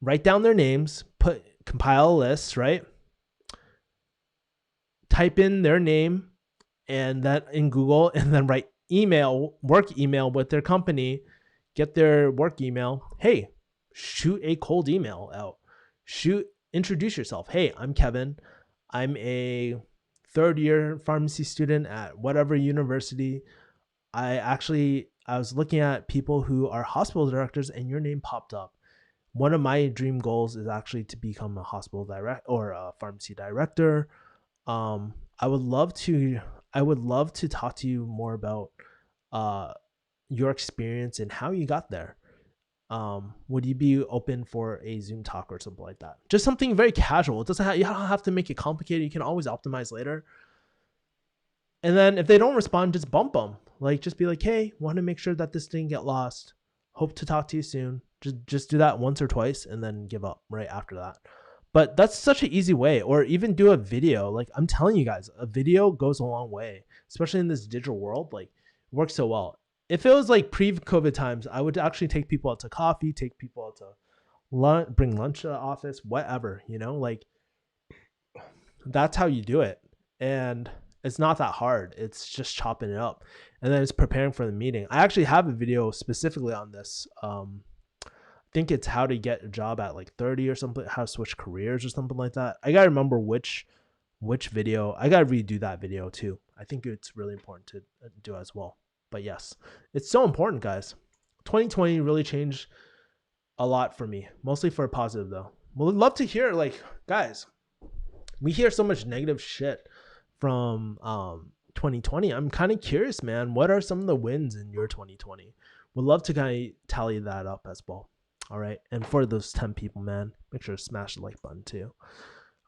Speaker 1: Write down their names, compile a list, right? Type in their name and that in Google, and then write work email with their company, get their work email. Hey, shoot a cold email out. Introduce yourself. Hey, I'm Kevin. I'm a third year pharmacy student at whatever university. I was looking at people who are hospital directors and your name popped up. One of my dream goals is actually to become a hospital direct or a pharmacy director. Um, I would love to talk to you more about uh your experience and how you got there. Would you be open for a Zoom talk or something like that? Just something very casual. It doesn't have, you don't have to make it complicated. You can always optimize later. And then if they don't respond, just bump them. Like just be like, hey, want to make sure that this didn't get lost. Hope to talk to you soon. Just do that once or twice and then give up right after that. But that's such an easy way. Or even do a video. Like I'm telling you guys, a video goes a long way, especially in this digital world. Like it works so well. If it was like pre-COVID times, I would actually take people out to coffee, take people out to lunch, bring lunch to the office, whatever, like that's how you do it. And it's not that hard. It's just chopping it up. And then it's preparing for the meeting. I actually have a video specifically on this. I think it's how to get a job at like 30 or something, how to switch careers or something like that. I got to remember which video. I got to redo that video too. I think it's really important to do as well. But yes, it's so important, guys. 2020 really changed a lot for me, mostly for a positive though. We'd love to hear, like, guys, we hear so much negative shit from 2020. I'm kind of curious, man. What are some of the wins in your 2020? Would love to kind of tally that up as well. All right. And for those 10 people, man, make sure to smash the like button too.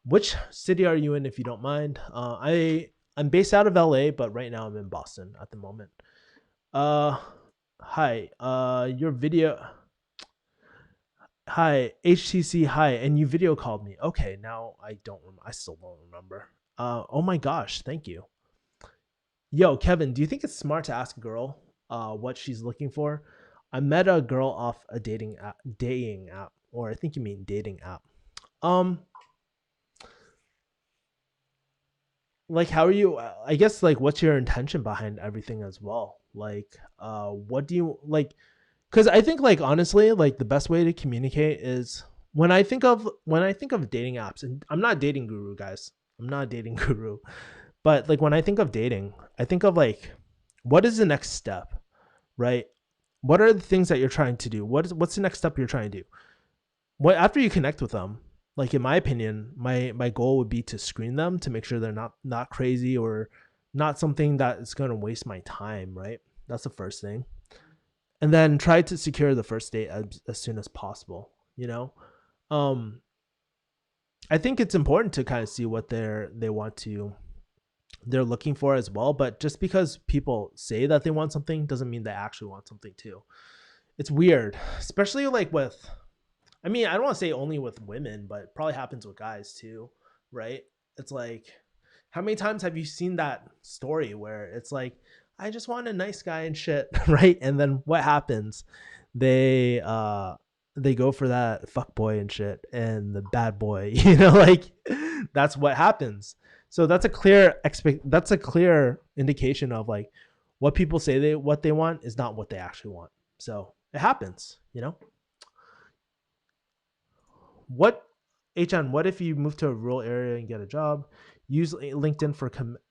Speaker 1: Which city are you in, if you don't mind? I'm based out of LA, but right now I'm in Boston at the moment. Hi. Your video. Hi, HTC. Hi, and you video called me. Okay, now I still don't remember. Oh my gosh, thank you. Yo, Kevin, do you think it's smart to ask a girl what she's looking for? I met a girl off a dating app, or I think you mean dating app. Like, how are you? I guess, like, what's your intention behind everything as well? Like, what do you like? Because I think, like, honestly, like the best way to communicate is when I think of dating apps, and I'm not a dating guru, guys. I'm not a dating guru, but like when I think of dating, I think of like, what is the next step, right? What are the things that you're trying to do? What's the next step you're trying to do? What after you connect with them? Like in my opinion, my goal would be to screen them to make sure they're not crazy or not something that is going to waste my time, right? That's the first thing. And then try to secure the first date as soon as possible, I think it's important to kind of see what they're looking for as well. But just because people say that they want something doesn't mean they actually want something too. It's weird, especially like with, I mean, I don't want to say only with women, but it probably happens with guys too, right? It's like, how many times have you seen that story where it's like, I just want a nice guy and shit, right? And then what happens? They go for that fuck boy and shit and the bad boy, like that's what happens. So that's a clear indication of like what people say what they want is not what they actually want. So it happens, What if you move to a rural area and get a job? Use LinkedIn for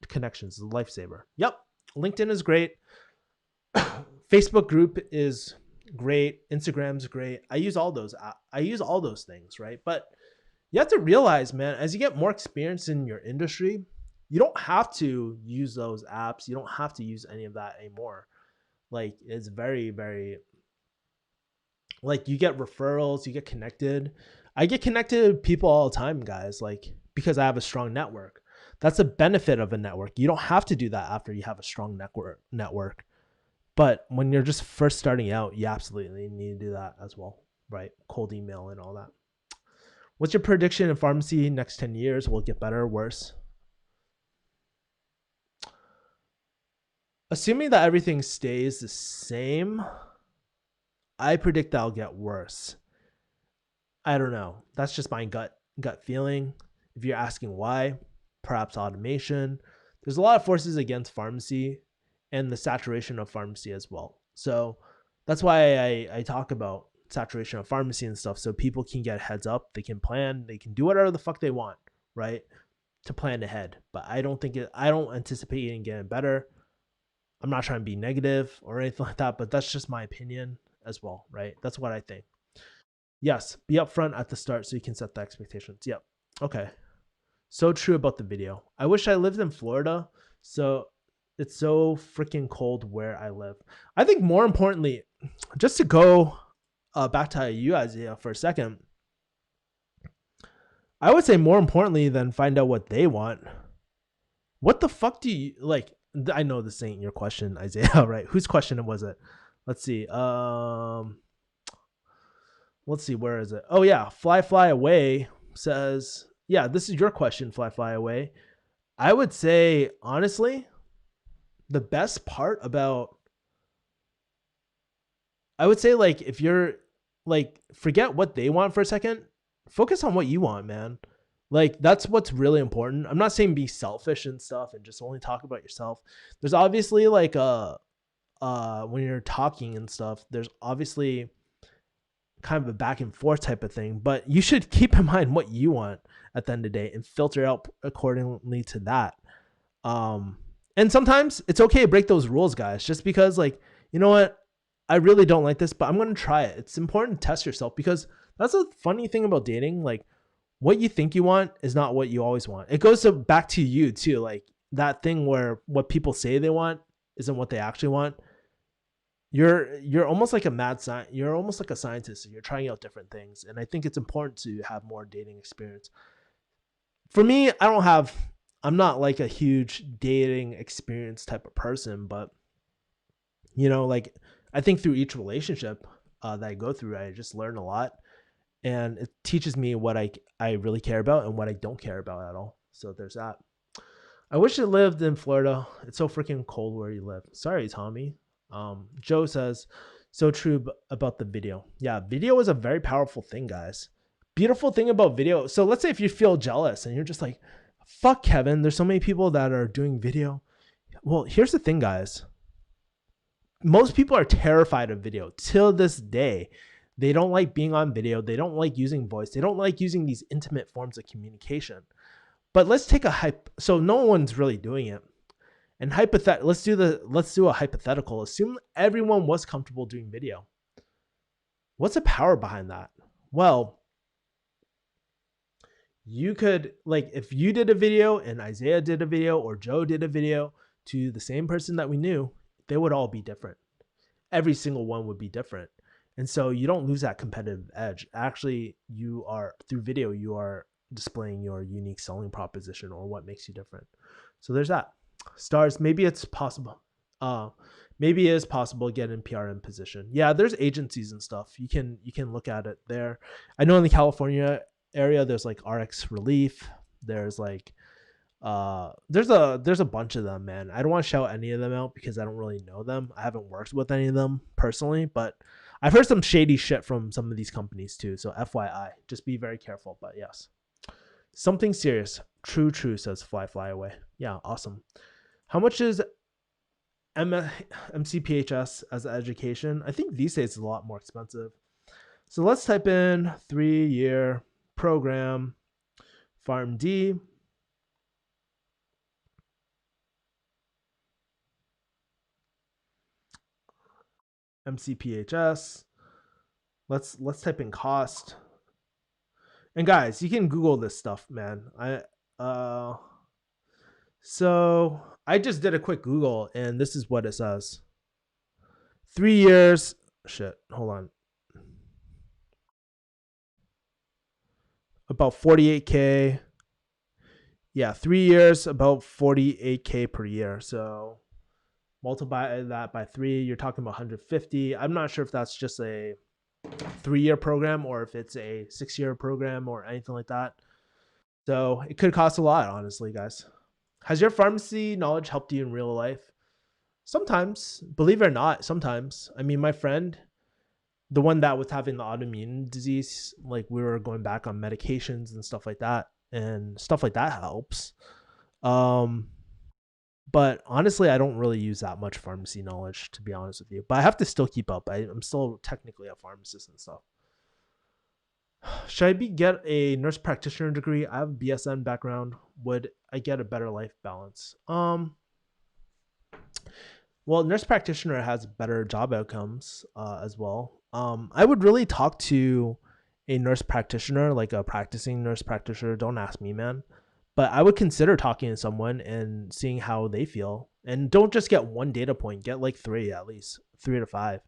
Speaker 1: connections. It's a lifesaver. Yep. LinkedIn is great. Facebook group is great. Instagram's great. I use all those things, right? But you have to realize, man, as you get more experience in your industry, you don't have to use those apps. You don't have to use any of that anymore. Like it's very, very, like you get referrals, you get connected. I get connected to people all the time, guys, like because I have a strong network. That's a benefit of a network. You don't have to do that after you have a strong network. But when you're just first starting out, you absolutely need to do that as well, right? Cold email and all that. What's your prediction in pharmacy next 10 years? Will it get better or worse? Assuming that everything stays the same, I predict that'll get worse. I don't know. That's just my gut feeling. If you're asking why, perhaps automation. There's a lot of forces against pharmacy and the saturation of pharmacy as well. So that's why I talk about saturation of pharmacy and stuff, so people can get heads up, they can plan, they can do whatever the fuck they want, right? To plan ahead. But I don't anticipate it getting better. I'm not trying to be negative or anything like that, but that's just my opinion as well, right? That's what I think. Yes, be upfront at the start so you can set the expectations. Yep. Okay. So true about the video. I wish I lived in Florida. So it's so freaking cold where I live. I think more importantly, just to go back to you, Isaiah, for a second, I would say more importantly than find out what they want, what the fuck do you like? I know this ain't your question, Isaiah, right? Whose question was it? Let's see. Let's see, where is it? Oh yeah, Fly Away says, yeah, this is your question, Fly Away. I would say, honestly, the best part about, I would say, like, if you're like, forget what they want for a second, focus on what you want, man. Like, that's what's really important. I'm not saying be selfish and stuff and just only talk about yourself. There's obviously like when you're talking and stuff, there's obviously kind of a back and forth type of thing, but you should keep in mind what you want at the end of the day and filter out accordingly to that. And sometimes it's okay to break those rules, guys, just because, like, you know what? I really don't like this, but I'm going to try it. It's important to test yourself, because that's a funny thing about dating. Like, what you think you want is not what you always want. It goes back to you too. Like that thing where what people say they want isn't what they actually want. You're almost like a mad scientist. You're almost like a scientist. And you're trying out different things. And I think it's important to have more dating experience. For me, I'm not like a huge dating experience type of person, but like, I think through each relationship that I go through, I just learn a lot, and it teaches me what I really care about and what I don't care about at all. So there's that. I wish I lived in Florida. It's so freaking cold where you live. Sorry, Tommy. Joe says, so true about the video. Yeah, video is a very powerful thing, guys. Beautiful thing about video. So let's say if you feel jealous and you're just like, fuck Kevin, there's so many people that are doing video. Well, here's the thing, guys. Most people are terrified of video till this day. They don't like being on video. They don't like using voice. They don't like using these intimate forms of communication. But let's take so no one's really doing it. And let's do a hypothetical. Assume everyone was comfortable doing video. What's the power behind that? Well, you could, like, if you did a video and Isaiah did a video or Joe did a video to the same person that we knew, they would all be different. Every single one would be different. And so you don't lose that competitive edge. Actually, through video, you are displaying your unique selling proposition or what makes you different. So there's that. Stars, maybe it's possible. Maybe it is possible to get in PRM position. Yeah, there's agencies and stuff. You can look at it there. I know in the California area, there's like RX Relief. There's like there's a bunch of them, man. I don't want to shout any of them out because I don't really know them. I haven't worked with any of them personally, but I've heard some shady shit from some of these companies too. So FYI, just be very careful. But yes, something serious. True, says Fly Away. Yeah, awesome. How much is MCPHS as an education? I think these days it's a lot more expensive. So let's type in 3-year program, PharmD. MCPHS. Let's type in cost. And guys, you can Google this stuff, man. So I just did a quick Google and this is what it says. 3 years. Shit, hold on. About 48K. Yeah, 3 years, about 48K per year. So multiply that by 3, you're talking about 150. I'm not sure if that's just a 3-year program or if it's a 6-year program or anything like that. So it could cost a lot, honestly, guys. Has your pharmacy knowledge helped you in real life? Sometimes, believe it or not, sometimes. I mean, my friend, the one that was having the autoimmune disease, like, we were going back on medications and stuff like that, and stuff like that helps. But honestly, I don't really use that much pharmacy knowledge, to be honest with you. But I have to still keep up. I'm still technically a pharmacist and stuff. Should I get a nurse practitioner degree? I have a BSN background. Would I get a better life balance? Well, nurse practitioner has better job outcomes as well. I would really talk to a nurse practitioner, like a practicing nurse practitioner. Don't ask me, man. But I would consider talking to someone and seeing how they feel. And don't just get one data point. Get like three at least, 3 to 5.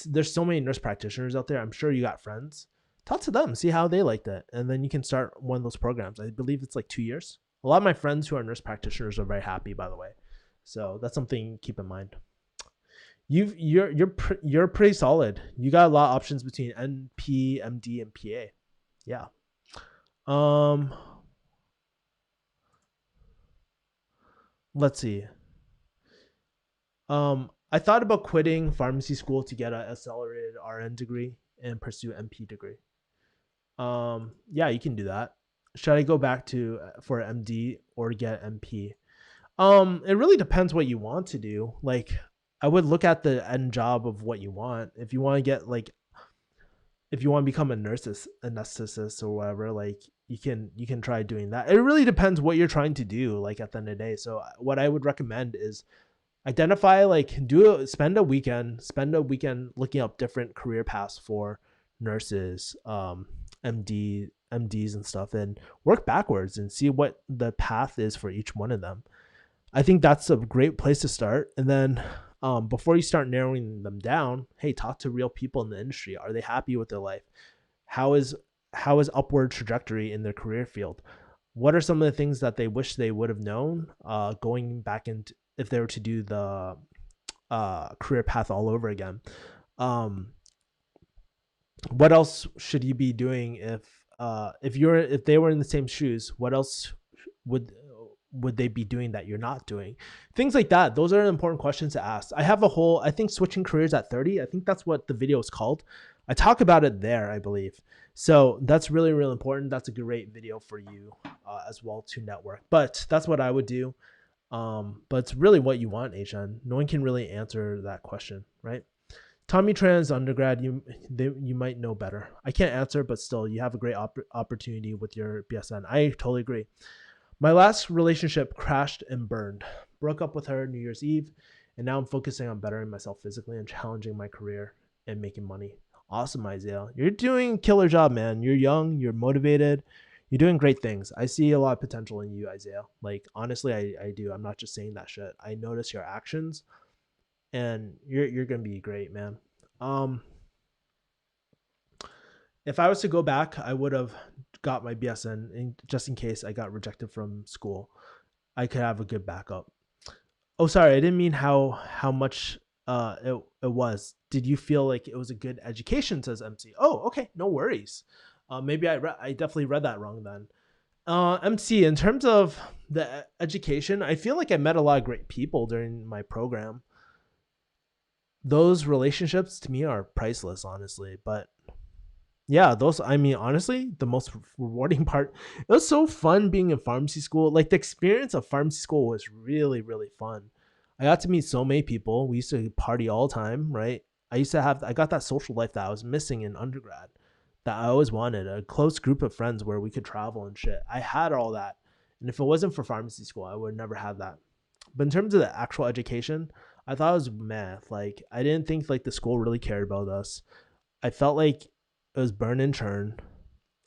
Speaker 1: There's so many nurse practitioners out there. I'm sure you got friends. Talk to them, see how they liked it, and then you can start one of those programs. I believe it's like 2 years. A lot of my friends who are nurse practitioners are very happy, by the way. So that's something to keep in mind. You're pretty solid. You got a lot of options between NP, MD, and PA. Yeah. Let's see. I thought about quitting pharmacy school to get an accelerated RN degree and pursue MP degree. Yeah, you can do that. Should I go back for MD or get MP? It really depends what you want to do. Like, I would look at the end job of what you want. If you want to get if you want to become a anesthetist or whatever, like you can try doing that. It really depends what you're trying to do. Like at the end of the day. So what I would recommend is identify, spend a weekend looking up different career paths for nurses, MDs and stuff, and work backwards and see what the path is for each one of them. I think that's a great place to start. And then before you start narrowing them down, hey, talk to real people in the industry. Are they happy with their life? How is upward trajectory in their career field? What are some of the things that they wish they would have known going back into, if they were to do the career path all over again? What else should you be doing if they were in the same shoes? What else would they be doing that you're not doing? Things like that. Those are important questions to ask. I think switching careers at 30, I think that's what the video is called. I talk about it there, I believe. So that's really, really important. That's a great video for you as well to network. But that's what I would do. But it's really what you want, HN. No one can really answer that question, right? Tommy Tran's undergrad, you might know better. I can't answer, but still, you have a great opportunity with your BSN. I totally agree. My last relationship crashed and burned. Broke up with her New Year's Eve, and now I'm focusing on bettering myself physically and challenging my career and making money. Awesome, Isaiah. You're doing a killer job, man. You're young, you're motivated, you're doing great things. I see a lot of potential in you, Isaiah. Like, honestly, I do. I'm not just saying that shit. I notice your actions, and you're gonna be great, man. If I was to go back, I would have got my BSN just in case I got rejected from school. I could have a good backup. Oh, sorry, I didn't mean how much it was. Did you feel like it was a good education, says MC? Oh, okay, no worries. Maybe I definitely read that wrong then. MC, in terms of the education, I feel like I met a lot of great people during my program. Those relationships to me are priceless, honestly. But yeah, honestly, the most rewarding part, it was so fun being in pharmacy school. Like, the experience of pharmacy school was really, really fun. I got to meet so many people. We used to party all the time, right? I got that social life that I was missing in undergrad, that I always wanted, a close group of friends where we could travel and shit. I had all that. And if it wasn't for pharmacy school, I would never have that. But in terms of the actual education, I thought it was math. Like, I didn't think the school really cared about us. I felt like it was burn and churn.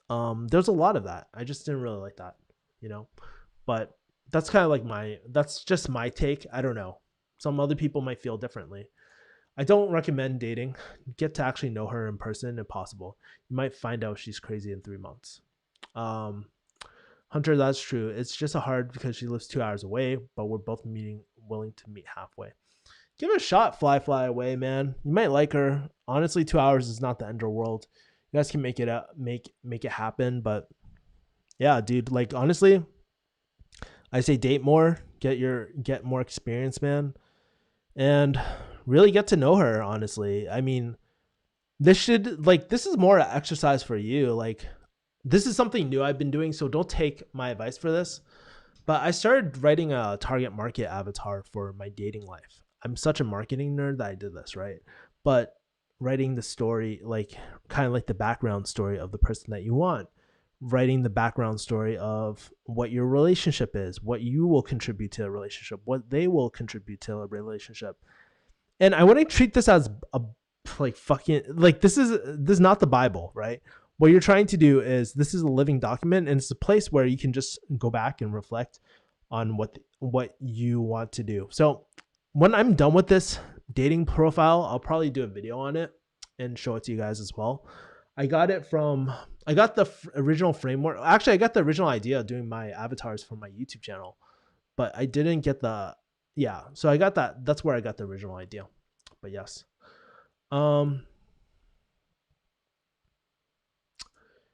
Speaker 1: There's a lot of that. I just didn't really like that, But that's kind of that's just my take. I don't know. Some other people might feel differently. I don't recommend dating. Get to actually know her in person if possible. You might find out she's crazy in 3 months. Hunter, that's true. It's just hard because she lives 2 hours away, but we're both willing to meet halfway. Give it a shot, fly away, man. You might like her. Honestly, 2 hours is not the end of the world. You guys can make it happen. But yeah, dude, honestly, I say date more, get more experience, man, and really get to know her. Honestly, I mean, this is more an exercise for you. This is something new I've been doing, so don't take my advice for this. But I started writing a target market avatar for my dating life. I'm such a marketing nerd that I did this, right? But writing the story, like kind of like the background story of the person that you want, writing the background story of what your relationship is, what you will contribute to a relationship, what they will contribute to a relationship. And I wouldn't treat this as a like fucking like this is not the Bible, right? What you're trying to do is this is a living document, and it's a place where you can just go back and reflect on what you want to do. So when I'm done with this dating profile, I'll probably do a video on it and show it to you guys as well. I got the original framework. Actually, I got the original idea of doing my avatars for my YouTube channel, but I didn't get the, yeah. So I got that. That's where I got the original idea. But yes.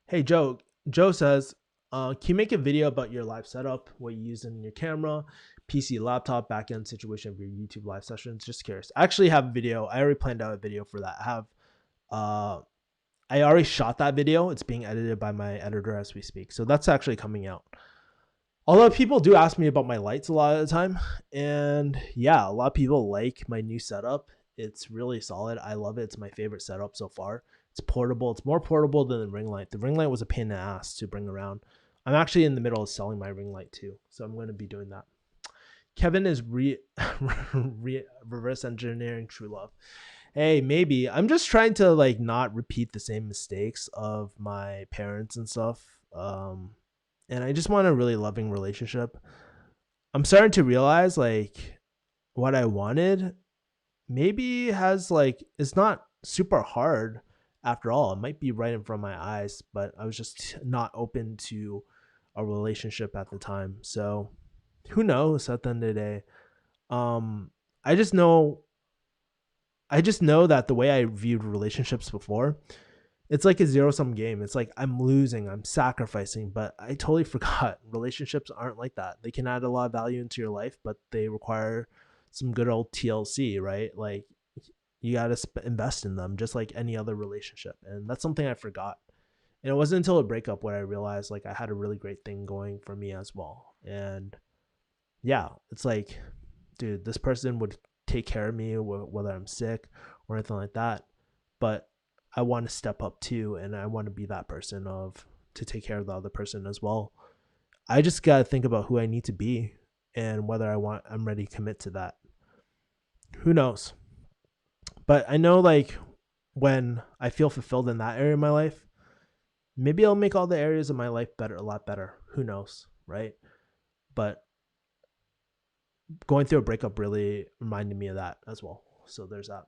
Speaker 1: Hey, Joe. Joe says, can you make a video about your live setup, what you use in your camera, PC, laptop, backend situation of your YouTube live sessions? Just curious. I actually have a video. I already planned out a video for that. I already shot that video. It's being edited by my editor as we speak. So that's actually coming out. Although people do ask me about my lights a lot of the time. And yeah, a lot of people like my new setup. It's really solid. I love it. It's my favorite setup so far. It's portable. It's more portable than the ring light. The ring light was a pain in the ass to bring around. I'm actually in the middle of selling my ring light too. So I'm going to be doing that. Kevin is reverse engineering true love. Hey, maybe. I'm just trying to like not repeat the same mistakes of my parents and stuff. And I just want a really loving relationship. I'm starting to realize like what I wanted maybe has like, it's not super hard after all. It might be right in front of my eyes, but I was just not open to a relationship at the time. So who knows at the end of the day. I just know that the way I viewed relationships before, it's like a zero-sum game. It's like I'm losing, I'm sacrificing, but I totally forgot relationships aren't like that. They can add a lot of value into your life, but they require some good old TLC, right? Like you got to invest in them just like any other relationship. And that's something I forgot. And it wasn't until a breakup where I realized like I had a really great thing going for me as well. And yeah, it's like, dude, this person would take care of me whether I'm sick or anything like that. But I want to step up too, and I want to be that person to take care of the other person as well. I just got to think about who I need to be and whether I'm ready to commit to that. Who knows? But I know like when I feel fulfilled in that area of my life, maybe I'll make all the areas of my life better, a lot better. Who knows, right? But going through a breakup really reminded me of that as well. So there's that.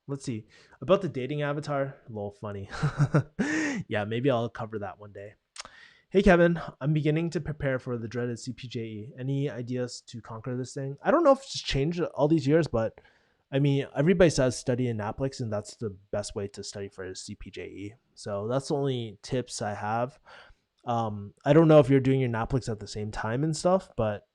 Speaker 1: Let's see about the dating avatar. A little funny. Yeah, maybe I'll cover that one day. Hey Kevin, I'm beginning to prepare for the dreaded CPJE. Any ideas to conquer this thing? I don't know if it's changed all these years, but I mean, everybody says study in NAPLIX, and that's the best way to study for CPJE. So that's the only tips I have. I don't know if you're doing your NAPLIX at the same time and stuff, but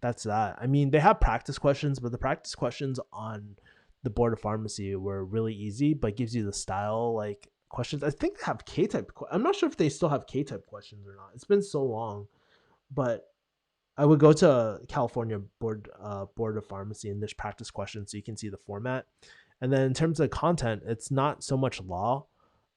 Speaker 1: that's that. I mean, they have practice questions, but the practice questions on the board of pharmacy were really easy, but gives you the style like questions. I think they have K-type. I'm not sure if they still have K-type questions or not. It's been so long, but I would go to California board of pharmacy and there's practice questions so you can see the format. And then in terms of content, it's not so much law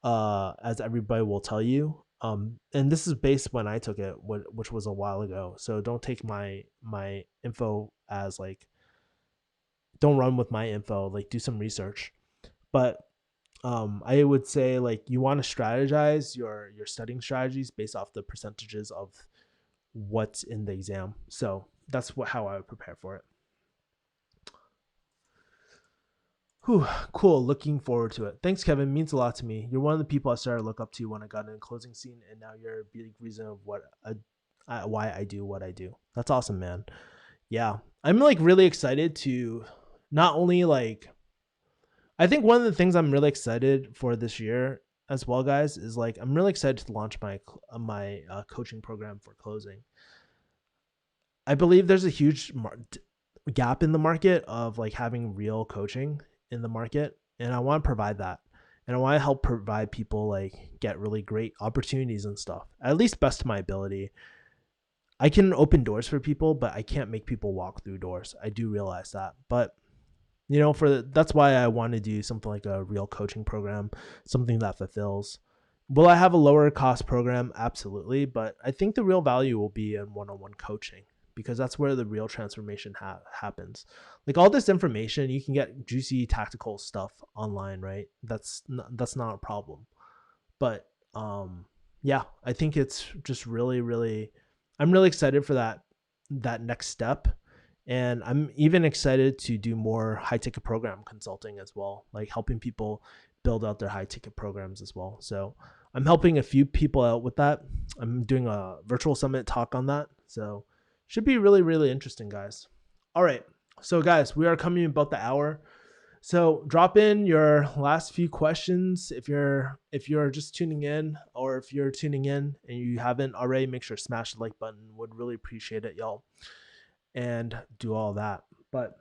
Speaker 1: as everybody will tell you. And this is based when I took it, which was a while ago. So don't take my info as like, don't run with my info. Like do some research. But I would say like you want to strategize your studying strategies based off the percentages of what's in the exam. So that's how I would prepare for it. Whew, cool. Looking forward to it. Thanks, Kevin. Means a lot to me. You're one of the people I started to look up to when I got in the closing scene, and now you're a big reason of why I do what I do. That's awesome, man. Yeah, I'm like really excited to not only like. I think one of the things I'm really excited for this year as well, guys, is like I'm really excited to launch my coaching program for closing. I believe there's a huge gap in the market of like having real coaching in the market, and I want to provide that. and I want to help provide people like get really great opportunities and stuff, at least best of my ability. I can open doors for people, but I can't make people walk through doors. I do realize that, but that's why I want to do something like a real coaching program, something that fulfills. Will I have a lower cost program? Absolutely. But I think the real value will be in one-on-one coaching, because that's where the real transformation happens. Like all this information, you can get juicy tactical stuff online, right? That's not a problem. But yeah, I think it's just really, I'm really excited for that next step. And I'm even excited to do more high ticket program consulting as well, like helping people build out their high ticket programs as well. So I'm helping a few people out with that. I'm doing a virtual summit talk on that. So should be really interesting, guys. All right. So guys, we are coming about the hour. So drop in your last few questions if you're just tuning in, or if you're tuning in and you haven't already, make sure to smash the like button. Would really appreciate it, y'all. And do all that. But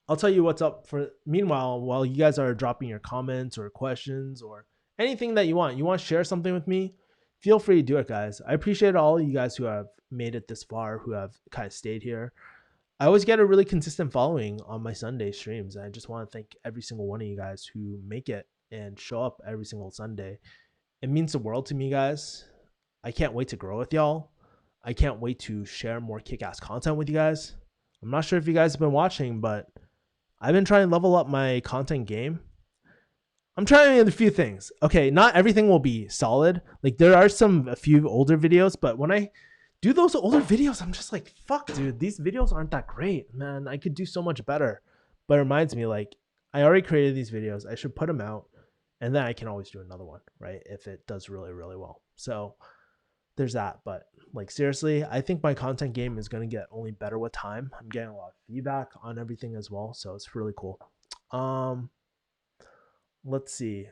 Speaker 1: I'll tell you what's up for meanwhile, while you guys are dropping your comments or questions or anything that you want to share something with me, feel free to do it, guys. I appreciate all of you guys who have made it this far, who have kind of stayed here. I always get a really consistent following on my Sunday streams. I just want to thank every single one of you guys who make it and show up every single Sunday. It means the world to me, guys. I can't wait to grow with y'all. I can't wait to share more kick-ass content with you guys. I'm not sure if you guys have been watching, but I've been trying to level up my content game. I'm trying a few things. Okay, not everything will be solid. Like there are a few older videos, but when I do those older videos, I'm just like, fuck, dude, these videos aren't that great, man. I could do so much better. But it reminds me, like, I already created these videos. I should put them out, and then I can always do another one, right? If it does really well. So there's that. But like seriously, I think my content game is going to get only better with time. I'm getting a lot of feedback on everything as well, so it's really cool. Let's see.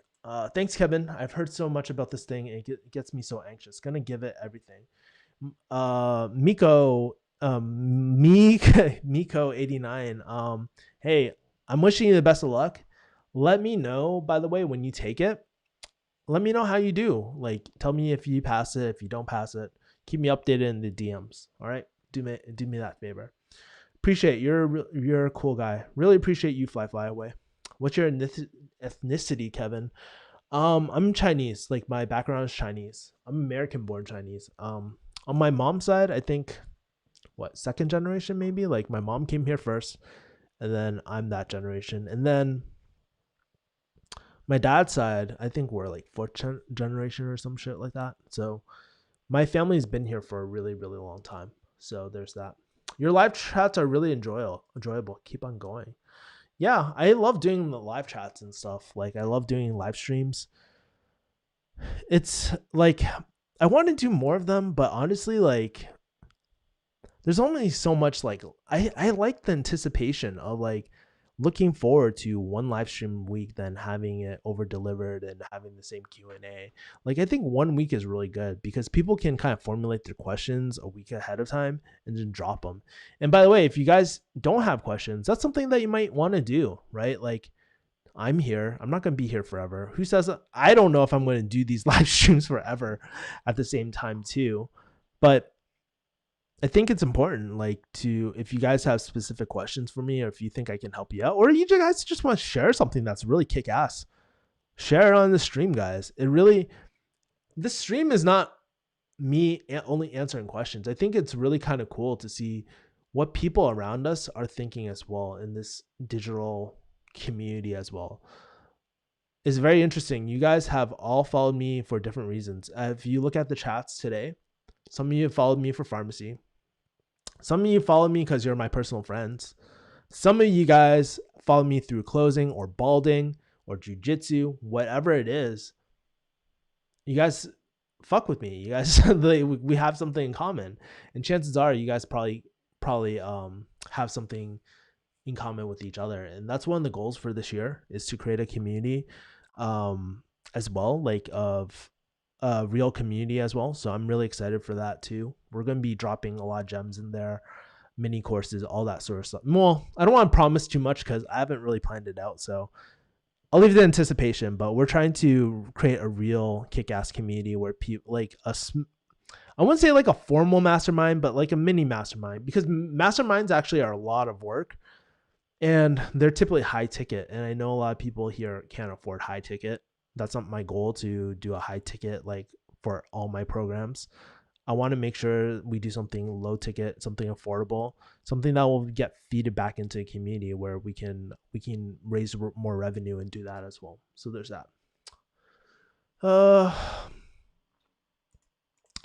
Speaker 1: Thanks, Kevin. I've heard so much about this thing. It gets me so anxious. Gonna give it everything. Miko 89. Hey, I'm wishing you the best of luck. Let me know, by the way, when you take it. Let me know how you do. Like, tell me if you pass it, if you don't pass it. Keep me updated in the DMs. All right, do me that favor. Appreciate you're a cool guy. Really appreciate you. Fly away. What's your ethnicity, Kevin? I'm Chinese. Like my background is Chinese. I'm American-born Chinese. On my mom's side, I think second generation maybe. Like my mom came here first, and then I'm that generation, and then my dad's side, I think we're like fourth generation or some shit like that. So my family's been here for a really long time. So there's that. Your live chats are really enjoyable. Keep on going. Yeah, I love doing the live chats and stuff. Like I love doing live streams. It's like I want to do more of them, but honestly, like there's only so much. Like I like the anticipation of like looking forward to one live stream a week, then having it over delivered and having the same Q&A. Like I think 1 week is really good because people can kind of formulate their questions a week ahead of time and then drop them. And by the way, if you guys don't have questions, that's something that you might want to do, right? Like I'm here. I'm not going to be here forever. Who says I don't know if I'm going to do these live streams forever at the same time too. But I think it's important, like, if you guys have specific questions for me, or if you think I can help you out, or you guys just want to share something that's really kick ass, share it on the stream, guys. This stream is not me only answering questions. I think it's really kind of cool to see what people around us are thinking as well in this digital community as well. It's very interesting. You guys have all followed me for different reasons. If you look at the chats today, some of you have followed me for pharmacy. Some of you follow me because you're my personal friends. Some of you guys follow me through closing or balding or jujitsu, whatever it is. You guys fuck with me. You guys, we have something in common, and chances are you guys probably have something in common with each other. And that's one of the goals for this year, is to create a community, as well, like of a real community as well. So I'm really excited for that too. We're going to be dropping a lot of gems in there, mini courses, all that sort of stuff. Well, I don't want to promise too much because I haven't really planned it out. So I'll leave the anticipation, but we're trying to create a real kick-ass community where people like us. I wouldn't say like a formal mastermind, but like a mini mastermind, because masterminds actually are a lot of work and they're typically high ticket. And I know a lot of people here can't afford high ticket. That's not my goal to do a high ticket like for all my programs. I want to make sure we do something low ticket, something affordable, something that will get feeded back into a community where we can raise more revenue and do that as well. So there's that.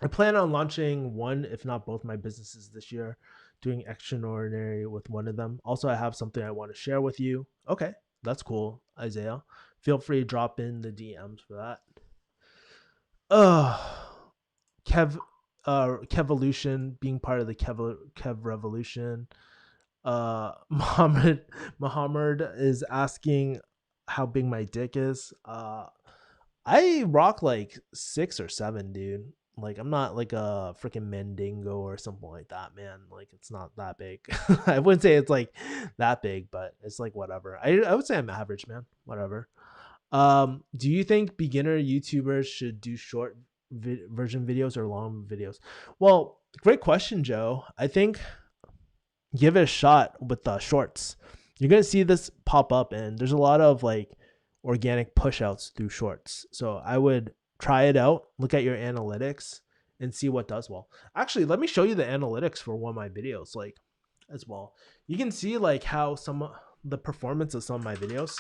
Speaker 1: I plan on launching one, if not both, my businesses this year, doing extraordinary with one of them. Also, I have something I want to share with you. Okay, that's cool, Isaiah. Feel free to drop in the DMs for that. Kev, Kevolution, being part of the Kev Revolution. Muhammad is asking how big my dick is. I rock like 6 or 7, dude. Like I'm not like a freaking Mandingo or something like that, man. Like it's not that big. I wouldn't say it's like that big, but it's like whatever. I would say I'm average, man. Whatever. Do you think beginner YouTubers should do short version videos or long videos? Well, great question, Joe. I think give it a shot with the shorts. You're gonna see this pop up, and there's a lot of like organic push outs through shorts. So I would try it out, look at your analytics, and see what does well. Actually, let me show you the analytics for one of my videos, like as well. You can see like how the performance of some of my videos.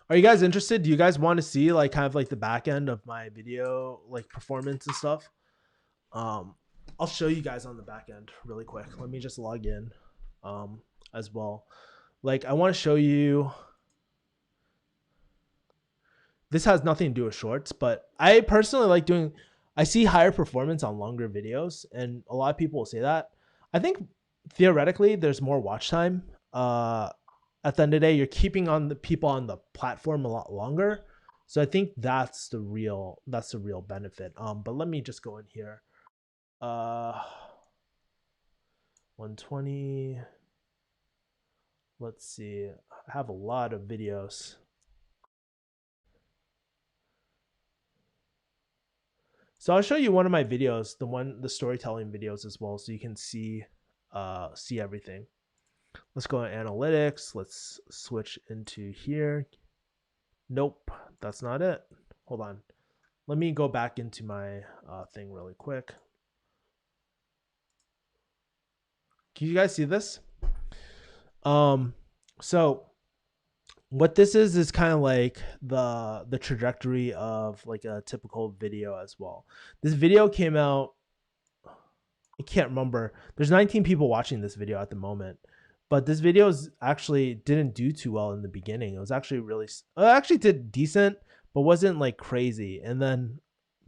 Speaker 1: Are you guys interested? Do you guys want to see like kind of like the back end of my video, like performance and stuff? I'll show you guys on the back end really quick. Let me just log in as well. Like I want to show you. This has nothing to do with shorts, but I personally like doing. I see higher performance on longer videos, and a lot of people will say that. I think theoretically there's more watch time. At the end of the day, you're keeping on the people on the platform a lot longer. So I think that's the real benefit. But let me just go in here. 120. Let's see. I have a lot of videos. So I'll show you one of my videos, the storytelling videos as well, so you can see everything. Let's go to analytics. Let's switch into here. Nope, that's not it. Hold on. Let me go back into my thing really quick. Can you guys see this? So what this is kind of like the trajectory of like a typical video as well. This video came out, I can't remember. There's 19 people watching this video at the moment, but this video actually didn't do too well in the beginning. It was actually actually did decent, but wasn't like crazy. And then,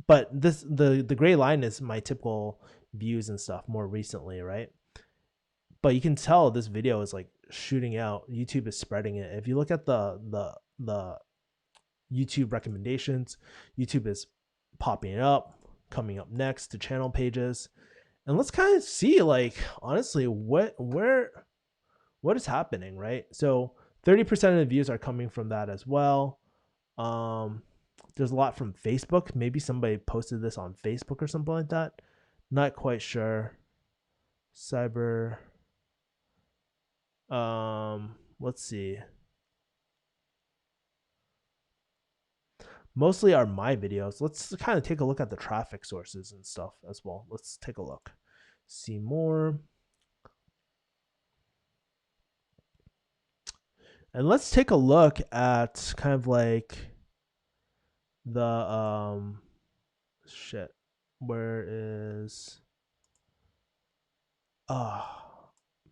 Speaker 1: but the gray line is my typical views and stuff more recently, right? But you can tell this video is like shooting out. YouTube is spreading it. If you look at the YouTube recommendations, YouTube is popping it up, coming up next to channel pages. And let's kind of see like honestly what is happening, right? So 30% of the views are coming from that as well. There's a lot from Facebook. Maybe somebody posted this on Facebook or something like that. Not quite sure. Cyber. Let's see. Mostly are my videos. Let's kind of take a look at the traffic sources and stuff as well. Let's take a look. See more. And let's take a look at kind of like the shit. Where is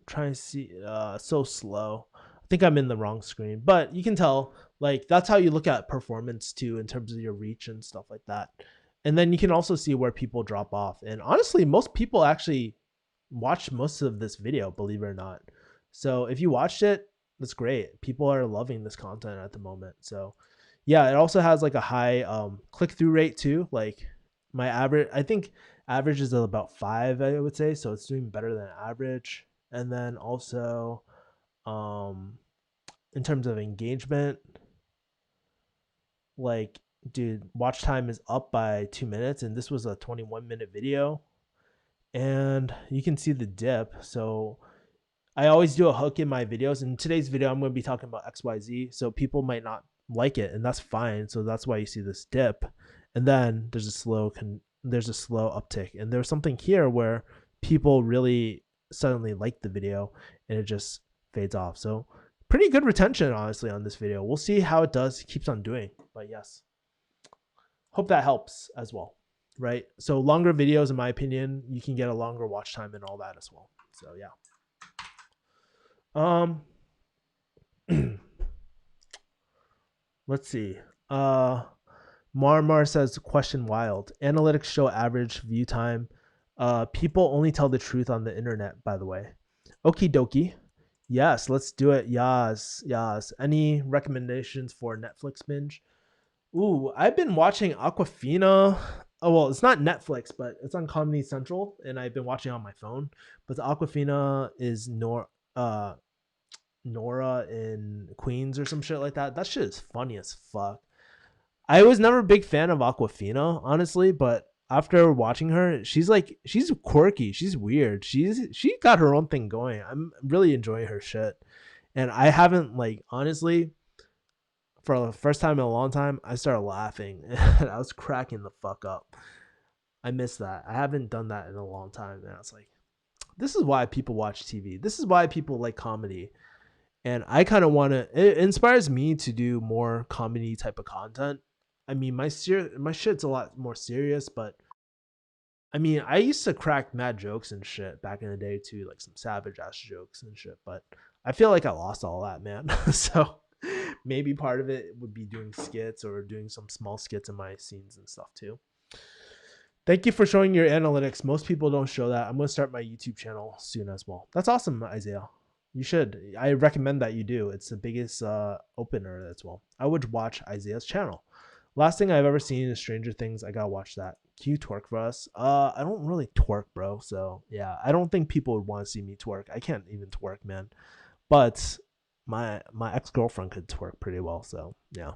Speaker 1: trying to see so slow. I think I'm in the wrong screen, but you can tell like that's how you look at performance too in terms of your reach and stuff like that. And then you can also see where people drop off. And honestly, most people actually watch most of this video, believe it or not. So if you watched it, that's great. People are loving this content at the moment. So yeah, it also has like a high click-through rate too. Like my average, I think average is about 5, I would say. So it's doing better than average. And then also in terms of engagement, like, dude, watch time is up by 2 minutes, and this was a 21-minute video. And you can see the dip. So I always do a hook in my videos. In today's video, I'm going to be talking about XYZ. So people might not like it, and that's fine. So that's why you see this dip. And then there's a slow uptick. And there's something here where people really suddenly like the video and it just fades off. So pretty good retention, honestly, on this video. We'll see how it does. It keeps on doing. But yes, hope that helps as well. Right? So longer videos, in my opinion, you can get a longer watch time and all that as well. So yeah. Let's see. Marmar says, question wild. Analytics show average view time. People only tell the truth on the internet, by the way. Okie dokie. Yes, let's do it. Yes. Any recommendations for Netflix binge? Ooh, I've been watching Aquafina. Oh, well, it's not Netflix, but it's on Comedy Central, and I've been watching it on my phone. But the Aquafina is Nora in Queens or some shit like that. That shit is funny as fuck. I was never a big fan of Aquafina, honestly, but after watching her, she's quirky, she's weird, she got her own thing going. I'm really enjoying her shit, and I haven't, like, honestly, for the first time in a long time, I started laughing and I was cracking the fuck up. I miss that. I haven't done that in a long time, and I was like, this is why people watch TV. This is why people like comedy. And I kind of want to, it inspires me to do more comedy type of content. I mean, my shit's a lot more serious, but I mean, I used to crack mad jokes and shit back in the day too, like some savage ass jokes and shit, but I feel like I lost all that, man. So maybe part of it would be doing skits or doing some small skits in my scenes and stuff too. Thank you for showing your analytics. Most people don't show that. I'm going to start my YouTube channel soon as well. That's awesome, Isaiah. You should. I recommend that you do. It's the biggest opener as well. I would watch Isaiah's channel. Last thing I've ever seen is Stranger Things. I gotta watch that. Can you twerk for us? I don't really twerk, bro. So yeah, I don't think people would want to see me twerk. I can't even twerk, man. But my ex-girlfriend could twerk pretty well. So yeah.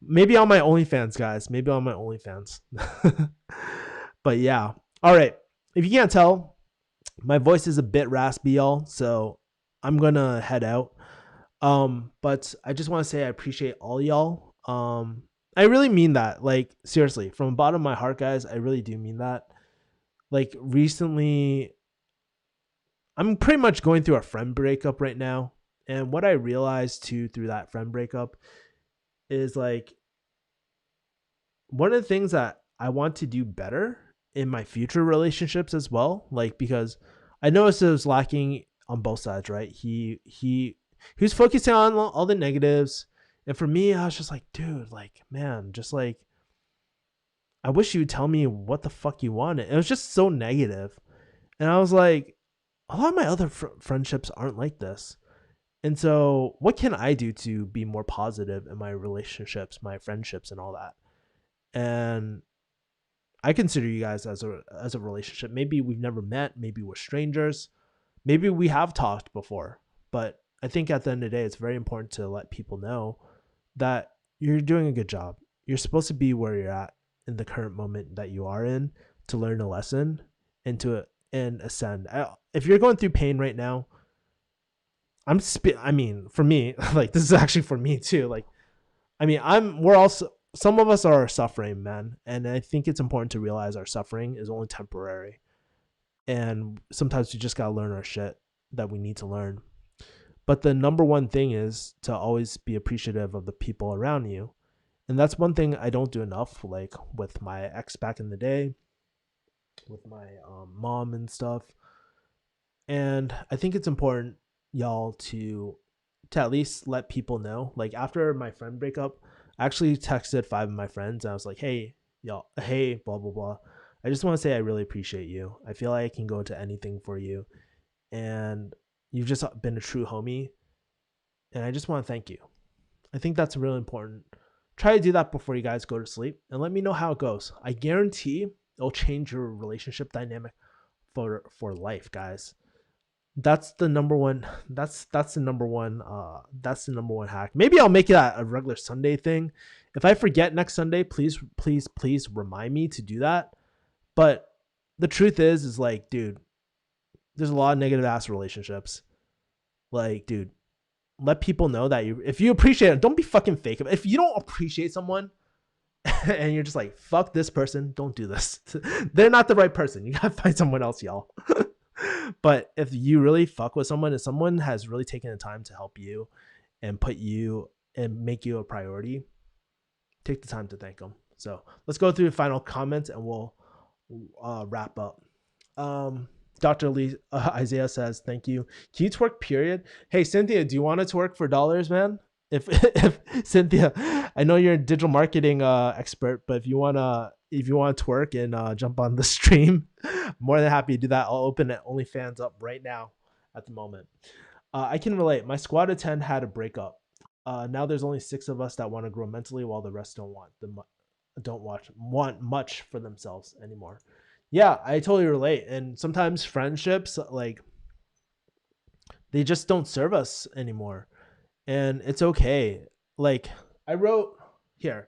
Speaker 1: Maybe on my OnlyFans, guys. Maybe on my OnlyFans. But yeah. All right. If you can't tell, my voice is a bit raspy, y'all. So I'm gonna head out. But I just want to say I appreciate all y'all. I really mean that. Like, seriously, from the bottom of my heart, guys, I really do mean that. Like, recently, I'm pretty much going through a friend breakup right now. And what I realized too through that friend breakup is, like, one of the things that I want to do better in my future relationships as well. Like, because I noticed it was lacking on both sides, right? He was focusing on all the negatives. And for me, I was just like, dude, like, man, just like, I wish you would tell me what the fuck you wanted. It was just so negative. And I was like, a lot of my other friendships aren't like this. And so what can I do to be more positive in my relationships, my friendships and all that? And I consider you guys as a relationship. Maybe we've never met. Maybe we're strangers. Maybe we have talked before. But I think at the end of the day, it's very important to let people know that you're doing a good job. You're supposed to be where you're at in the current moment that you are in to learn a lesson and ascend. If you're going through pain right now, I mean, for me, like, this is actually for me too. Like, I mean, some of us are suffering, man. And I think it's important to realize our suffering is only temporary. And sometimes we just got to learn our shit that we need to learn. But the number one thing is to always be appreciative of the people around you. And that's one thing I don't do enough, like with my ex back in the day, with my mom and stuff. And I think it's important, y'all, to at least let people know. Like, after my friend breakup, I actually texted 5 of my friends and I was like, hey, y'all, hey, blah, blah, blah. I just want to say I really appreciate you. I feel like I can go into anything for you. And you've just been a true homie. And I just want to thank you. I think that's really important. Try to do that before you guys go to sleep and let me know how it goes. I guarantee it'll change your relationship dynamic for life, guys. That's the number one. That's the number one. That's the number one hack. Maybe I'll make it a regular Sunday thing. If I forget next Sunday, please remind me to do that. But the truth is like, dude, there's a lot of negative ass relationships. Like, dude, let people know that if you appreciate it, don't be fucking fake. If you don't appreciate someone and you're just like, fuck this person, don't do this. They're not the right person. You gotta find someone else, y'all. But if you really fuck with someone and someone has really taken the time to help you and put you and make you a priority, take the time to thank them. So let's go through the final comments and we'll wrap up. Dr. Lee Isaiah says, thank you. Can you twerk, period? Hey, Cynthia, do you want to twerk for dollars, man? If Cynthia, I know you're a digital marketing expert, but if you want to twerk and jump on the stream, I'm more than happy to do that. I'll open it OnlyFans up right now at the moment. I can relate. My squad of 10 had a breakup. Now there's only 6 of us that want to grow mentally, while the rest don't want much for themselves anymore. Yeah, I totally relate. And sometimes friendships, like, they just don't serve us anymore. And it's okay. Like, I wrote here.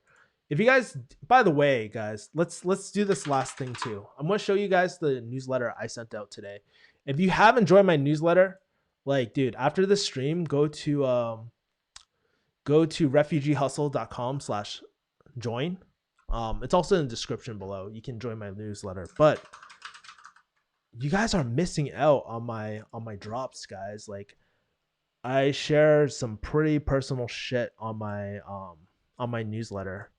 Speaker 1: If you guys, by the way, guys, let's do this last thing too. I'm going to show you guys the newsletter I sent out today. If you have enjoyed my newsletter, like, dude, after this stream, go to refugeehustle.com/join. It's also in the description below. You can join my newsletter, but you guys are missing out on my drops, guys. Like, I share some pretty personal shit on my newsletter.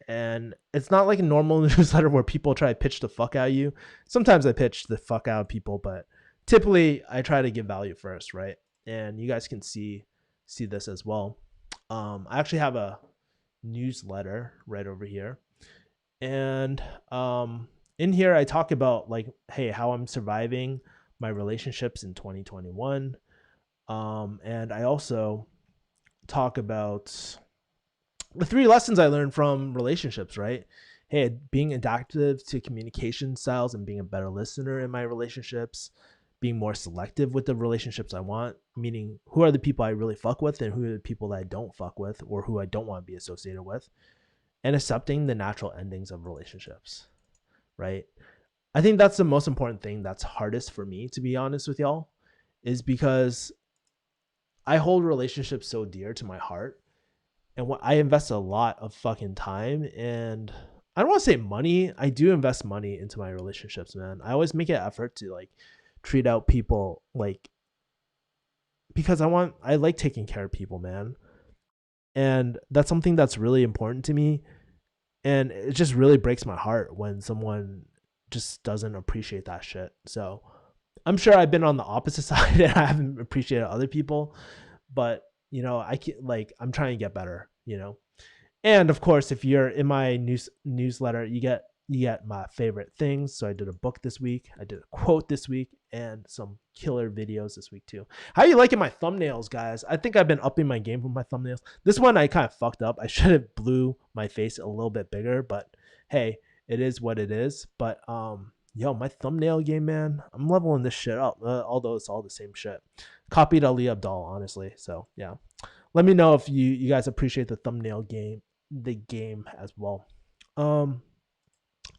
Speaker 1: And it's not like a normal newsletter where people try to pitch the fuck out of you. Sometimes I pitch the fuck out of people, but typically I try to give value first, right? And you guys can see this as well. I actually have a newsletter right over here. And in here I talk about, like, hey, how I'm surviving my relationships in 2021. And I also talk about the 3 lessons I learned from relationships, right? Hey, being adaptive to communication styles and being a better listener in my relationships, being more selective with the relationships I want, meaning who are the people I really fuck with and who are the people that I don't fuck with or who I don't want to be associated with, and accepting the natural endings of relationships, right? I think that's the most important thing that's hardest for me, to be honest with y'all, is because I hold relationships so dear to my heart. And I invest a lot of fucking time, and I don't want to say money. I do invest money into my relationships, man. I always make an effort to, like, treat out people, like, because I like taking care of people, man. And that's something that's really important to me. And it just really breaks my heart when someone just doesn't appreciate that shit. So I'm sure I've been on the opposite side and I haven't appreciated other people, but you know, I'm trying to get better, you know? And of course, if you're in my newsletter, you get my favorite things. So I did a book this week. I did a quote this week and some killer videos this week too. How are you liking my thumbnails, guys? I think I've been upping my game with my thumbnails. This one I kind of fucked up. I should have blew my face a little bit bigger, but hey, it is what it is. But yo, my thumbnail game, man, I'm leveling this shit up. Although it's all the same shit. Copied Ali Abdal, honestly. So yeah, let me know if you guys appreciate the thumbnail game, as well.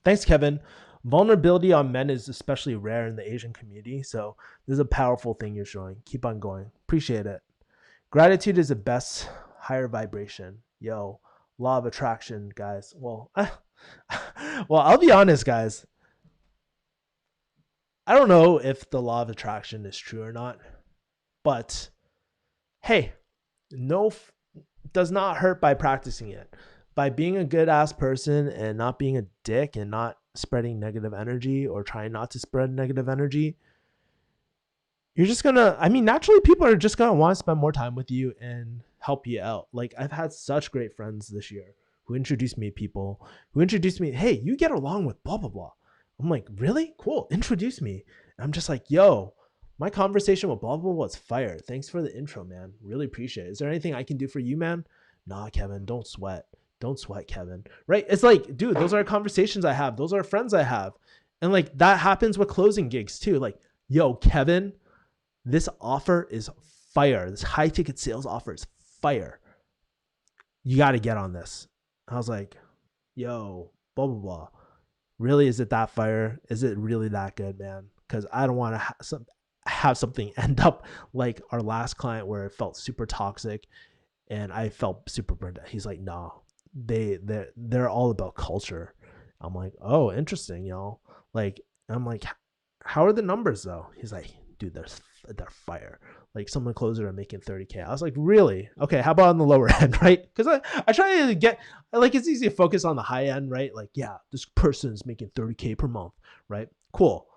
Speaker 1: Thanks, Kevin. Vulnerability on men is especially rare in the Asian community, so this is a powerful thing you're showing. Keep on going. Appreciate it. Gratitude is the best higher vibration. Yo, law of attraction, guys. Well, I'll be honest, guys. I don't know if the law of attraction is true or not, but hey, does not hurt by practicing it. By being a good ass person and not being a dick and not spreading negative energy or trying not to spread negative energy, you're just gonna, naturally people are just gonna want to spend more time with you and help you out. Like, I've had such great friends this year who introduced me to people who introduced me, hey, you get along with blah, blah, blah. I'm like, really? Cool. Introduce me. And I'm just like, yo, my conversation with blah, blah, blah was fire. Thanks for the intro, man. Really appreciate it. Is there anything I can do for you, man? Nah, Kevin, don't sweat. Don't sweat, Kevin. Right? It's like, dude, those are conversations I have. Those are friends I have. And like, that happens with closing gigs too. Like, yo, Kevin, This offer is fire. This high ticket sales offer is fire. You got to get on this. I was like, yo, blah, blah, blah. Really? Is it that fire? Is it really that good, man? Because I don't want to have something end up like our last client where it felt super toxic and I felt super burned out. He's like, no, they're all about culture. I'm like, oh, interesting, y'all. Like, I'm like, how are the numbers though? He's like, dude, they're fire. Like, someone closer are making 30K. I was like, really? Okay, how about on the lower end, right? Because I try to get, like, it's easy to focus on the high end, right? Like, yeah, this person is making 30K per month, right? Cool.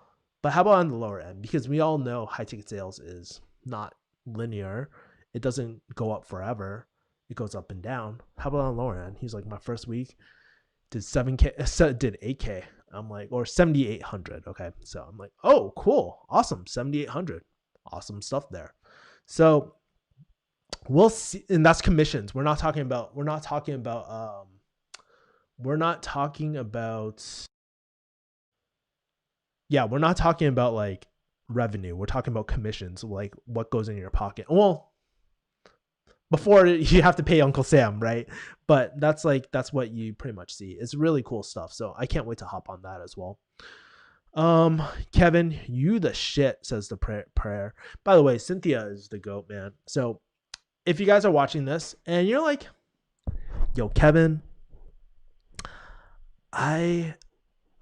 Speaker 1: But how about on the lower end? Because we all know high ticket sales is not linear. It doesn't go up forever. It goes up and down. How about on the lower end? He's like, my first week did 7K, did 8K. I'm like, or 7,800. Okay. So I'm like, oh, cool. Awesome. 7,800. Awesome stuff there. So we'll see. And that's commissions. We're not talking about like revenue. We're talking about commissions, like what goes in your pocket. Well, before you have to pay Uncle Sam, right? But that's what you pretty much see. It's really cool stuff. So I can't wait to hop on that as well. Kevin, you the shit, says the prayer. By the way, Cynthia is the goat, man. So if you guys are watching this and you're like, yo, Kevin, I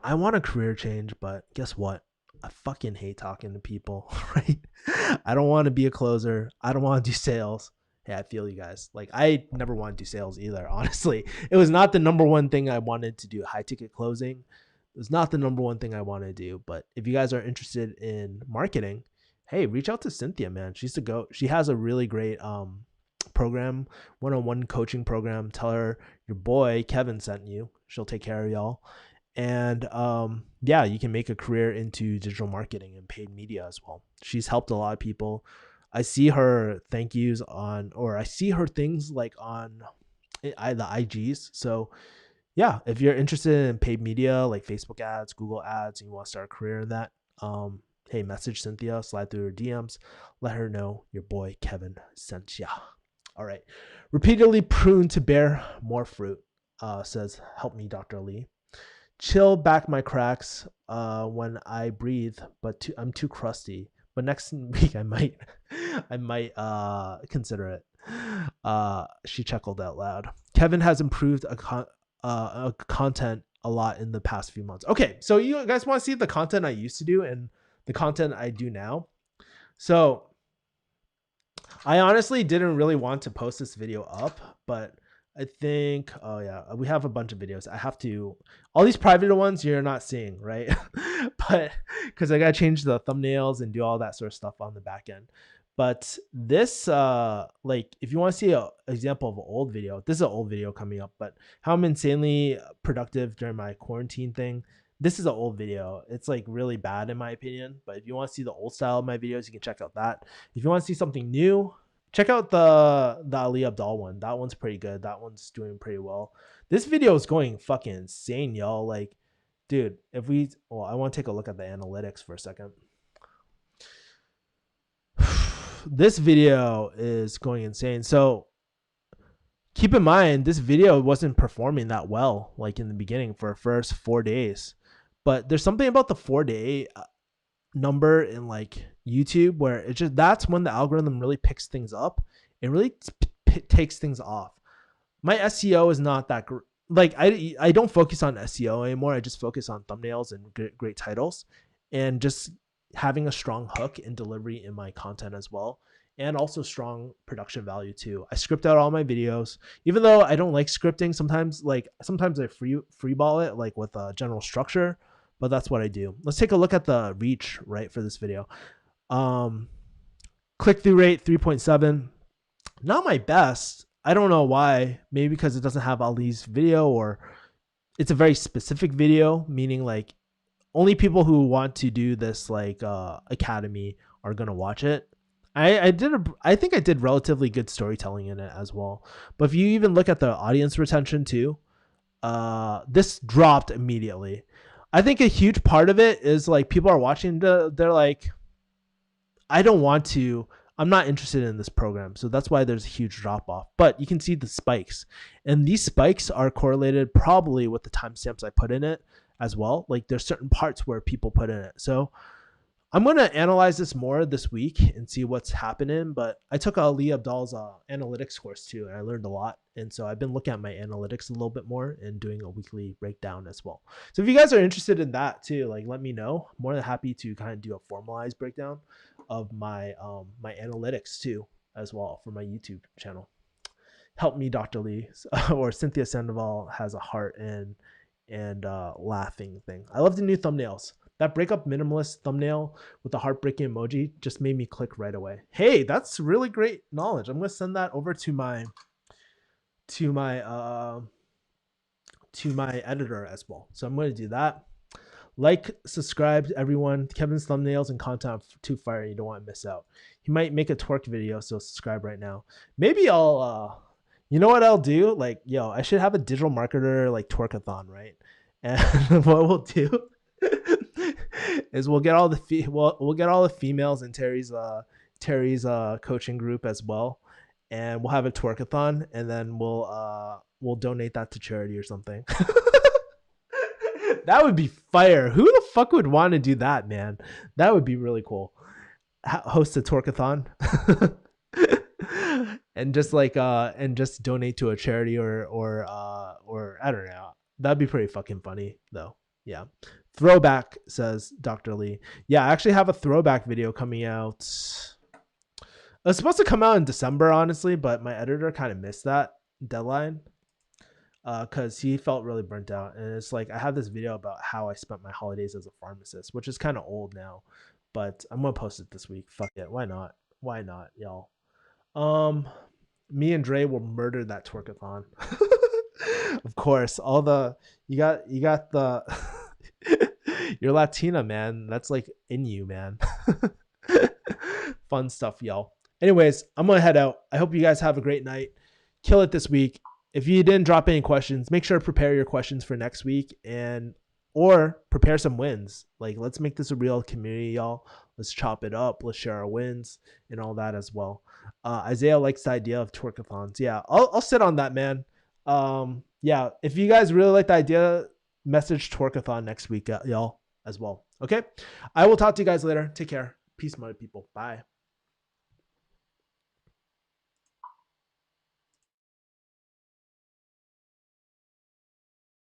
Speaker 1: want a career change, but guess what? I fucking hate talking to people, right? I don't want to be a closer. I don't want to do sales. Hey, I feel you guys. Like, I never wanted to do sales either, honestly. It was not the number one thing I wanted to do. High ticket closing was not the number one thing I wanted to do. But if you guys are interested in marketing, hey, reach out to Cynthia, man. She's the GOAT. She has a really great program, one-on-one coaching program. Tell her your boy Kevin sent you. She'll take care of y'all. And yeah, you can make a career into digital marketing and paid media as well. She's helped a lot of people. I see her thank yous I see her things like on the IGs. So yeah, if you're interested in paid media like Facebook ads, Google ads, and you want to start a career in that, hey, message Cynthia, slide through her DMs, let her know your boy Kevin sent ya. All right. Repeatedly pruned to bear more fruit, says, help me, Dr. Lee. Chill back my cracks when I breathe, but I'm too crusty. But next week I might consider it. She chuckled out loud. Kevin has improved content a lot in the past few months. Okay, so you guys want to see the content I used to do and the content I do now? So I honestly didn't really want to post this video up, but I think, oh yeah, we have a bunch of videos. I have to, all these private ones you're not seeing, right? But because I got to change the thumbnails and do all that sort of stuff on the back end. But this, like, if you want to see an example of an old video, this is an old video coming up, but how I'm insanely productive during my quarantine thing. This is an old video. It's like really bad in my opinion. But if you want to see the old style of my videos, you can check out that. If you want to see something new, check out the Ali Abdal one. That one's pretty good. That one's doing pretty well. This video is going fucking insane, y'all. Like, dude, I want to take a look at the analytics for a second. This video is going insane. So keep in mind, this video wasn't performing that well, like in the beginning for the first 4 days. But there's something about the 4-day number in like YouTube where it just, that's when the algorithm really picks things up. It really takes things off. My SEO is not that like I don't focus on SEO anymore. I just focus on thumbnails and great titles and just having a strong hook and delivery in my content as well, and also strong production value too. I script out all my videos, even though I don't like scripting. Sometimes I freeball it like with a general structure, but that's what I do. Let's take a look at the reach, right, for this video. Click-through rate 3.7, not my best. I don't know why. Maybe because it doesn't have Ali's video, or it's a very specific video, meaning like only people who want to do this like academy are gonna watch it. I think I did relatively good storytelling in it as well. But if you even look at the audience retention too, this dropped immediately. I think a huge part of it is like people are watching they're like, I don't want to. I'm not interested in this program, so that's why there's a huge drop off. But you can see the spikes, and these spikes are correlated probably with the timestamps I put in it as well. Like there's certain parts where people put in it. So I'm going to analyze this more this week and see what's happening. But I took Ali Abdal's analytics course too, and I learned a lot. And so I've been looking at my analytics a little bit more and doing a weekly breakdown as well. So if you guys are interested in that too, like let me know. I'm more than happy to kind of do a formalized breakdown of my my analytics too as well for my YouTube channel. Help me, Dr. Lee, or Cynthia Sandoval has a heart and laughing thing. I love the new thumbnails. That breakup minimalist thumbnail with the heartbreaking emoji just made me click right away. Hey, that's really great knowledge. I'm gonna send that over to my editor as well. So I'm gonna do that. Like, subscribe, everyone. Kevin's thumbnails and content are too fire. You don't want to miss out. He might make a twerk video, so subscribe right now. Maybe I'll you know what I'll do? Like, yo, I should have a digital marketer like twerkathon, right? And what we'll do is we'll get all the females in Terry's coaching group as well, and we'll have a twerkathon, and then we'll donate that to charity or something. That would be fire. Who the fuck would want to do that, man? That would be really cool. Host a twerkathon. And just just donate to a charity or I don't know. That'd be pretty fucking funny though. Yeah. Throwback, says Dr. Lee. Yeah, I actually have a throwback video coming out. It was supposed to come out in December, honestly, but my editor kind of missed that deadline because he felt really burnt out. And it's like I have this video about how I spent my holidays as a pharmacist, which is kind of old now, but I'm gonna post it this week. Fuck it, why not? Why not, y'all? Me and Dre will murder that twerkathon. Of course, you got the you're Latina, man. That's like in you, man. Fun stuff, y'all. Anyways, I'm gonna head out. I hope you guys have a great night. Kill it this week. If you didn't drop any questions, make sure to prepare your questions for next week or prepare some wins. Like, let's make this a real community, y'all. Let's chop it up. Let's share our wins and all that as well. Isaiah likes the idea of twerkathons. Yeah, I'll sit on that, man. Yeah, if you guys really like the idea, message twerkathon next week, y'all, as well. Okay, I will talk to you guys later. Take care. Peace, my people. Bye.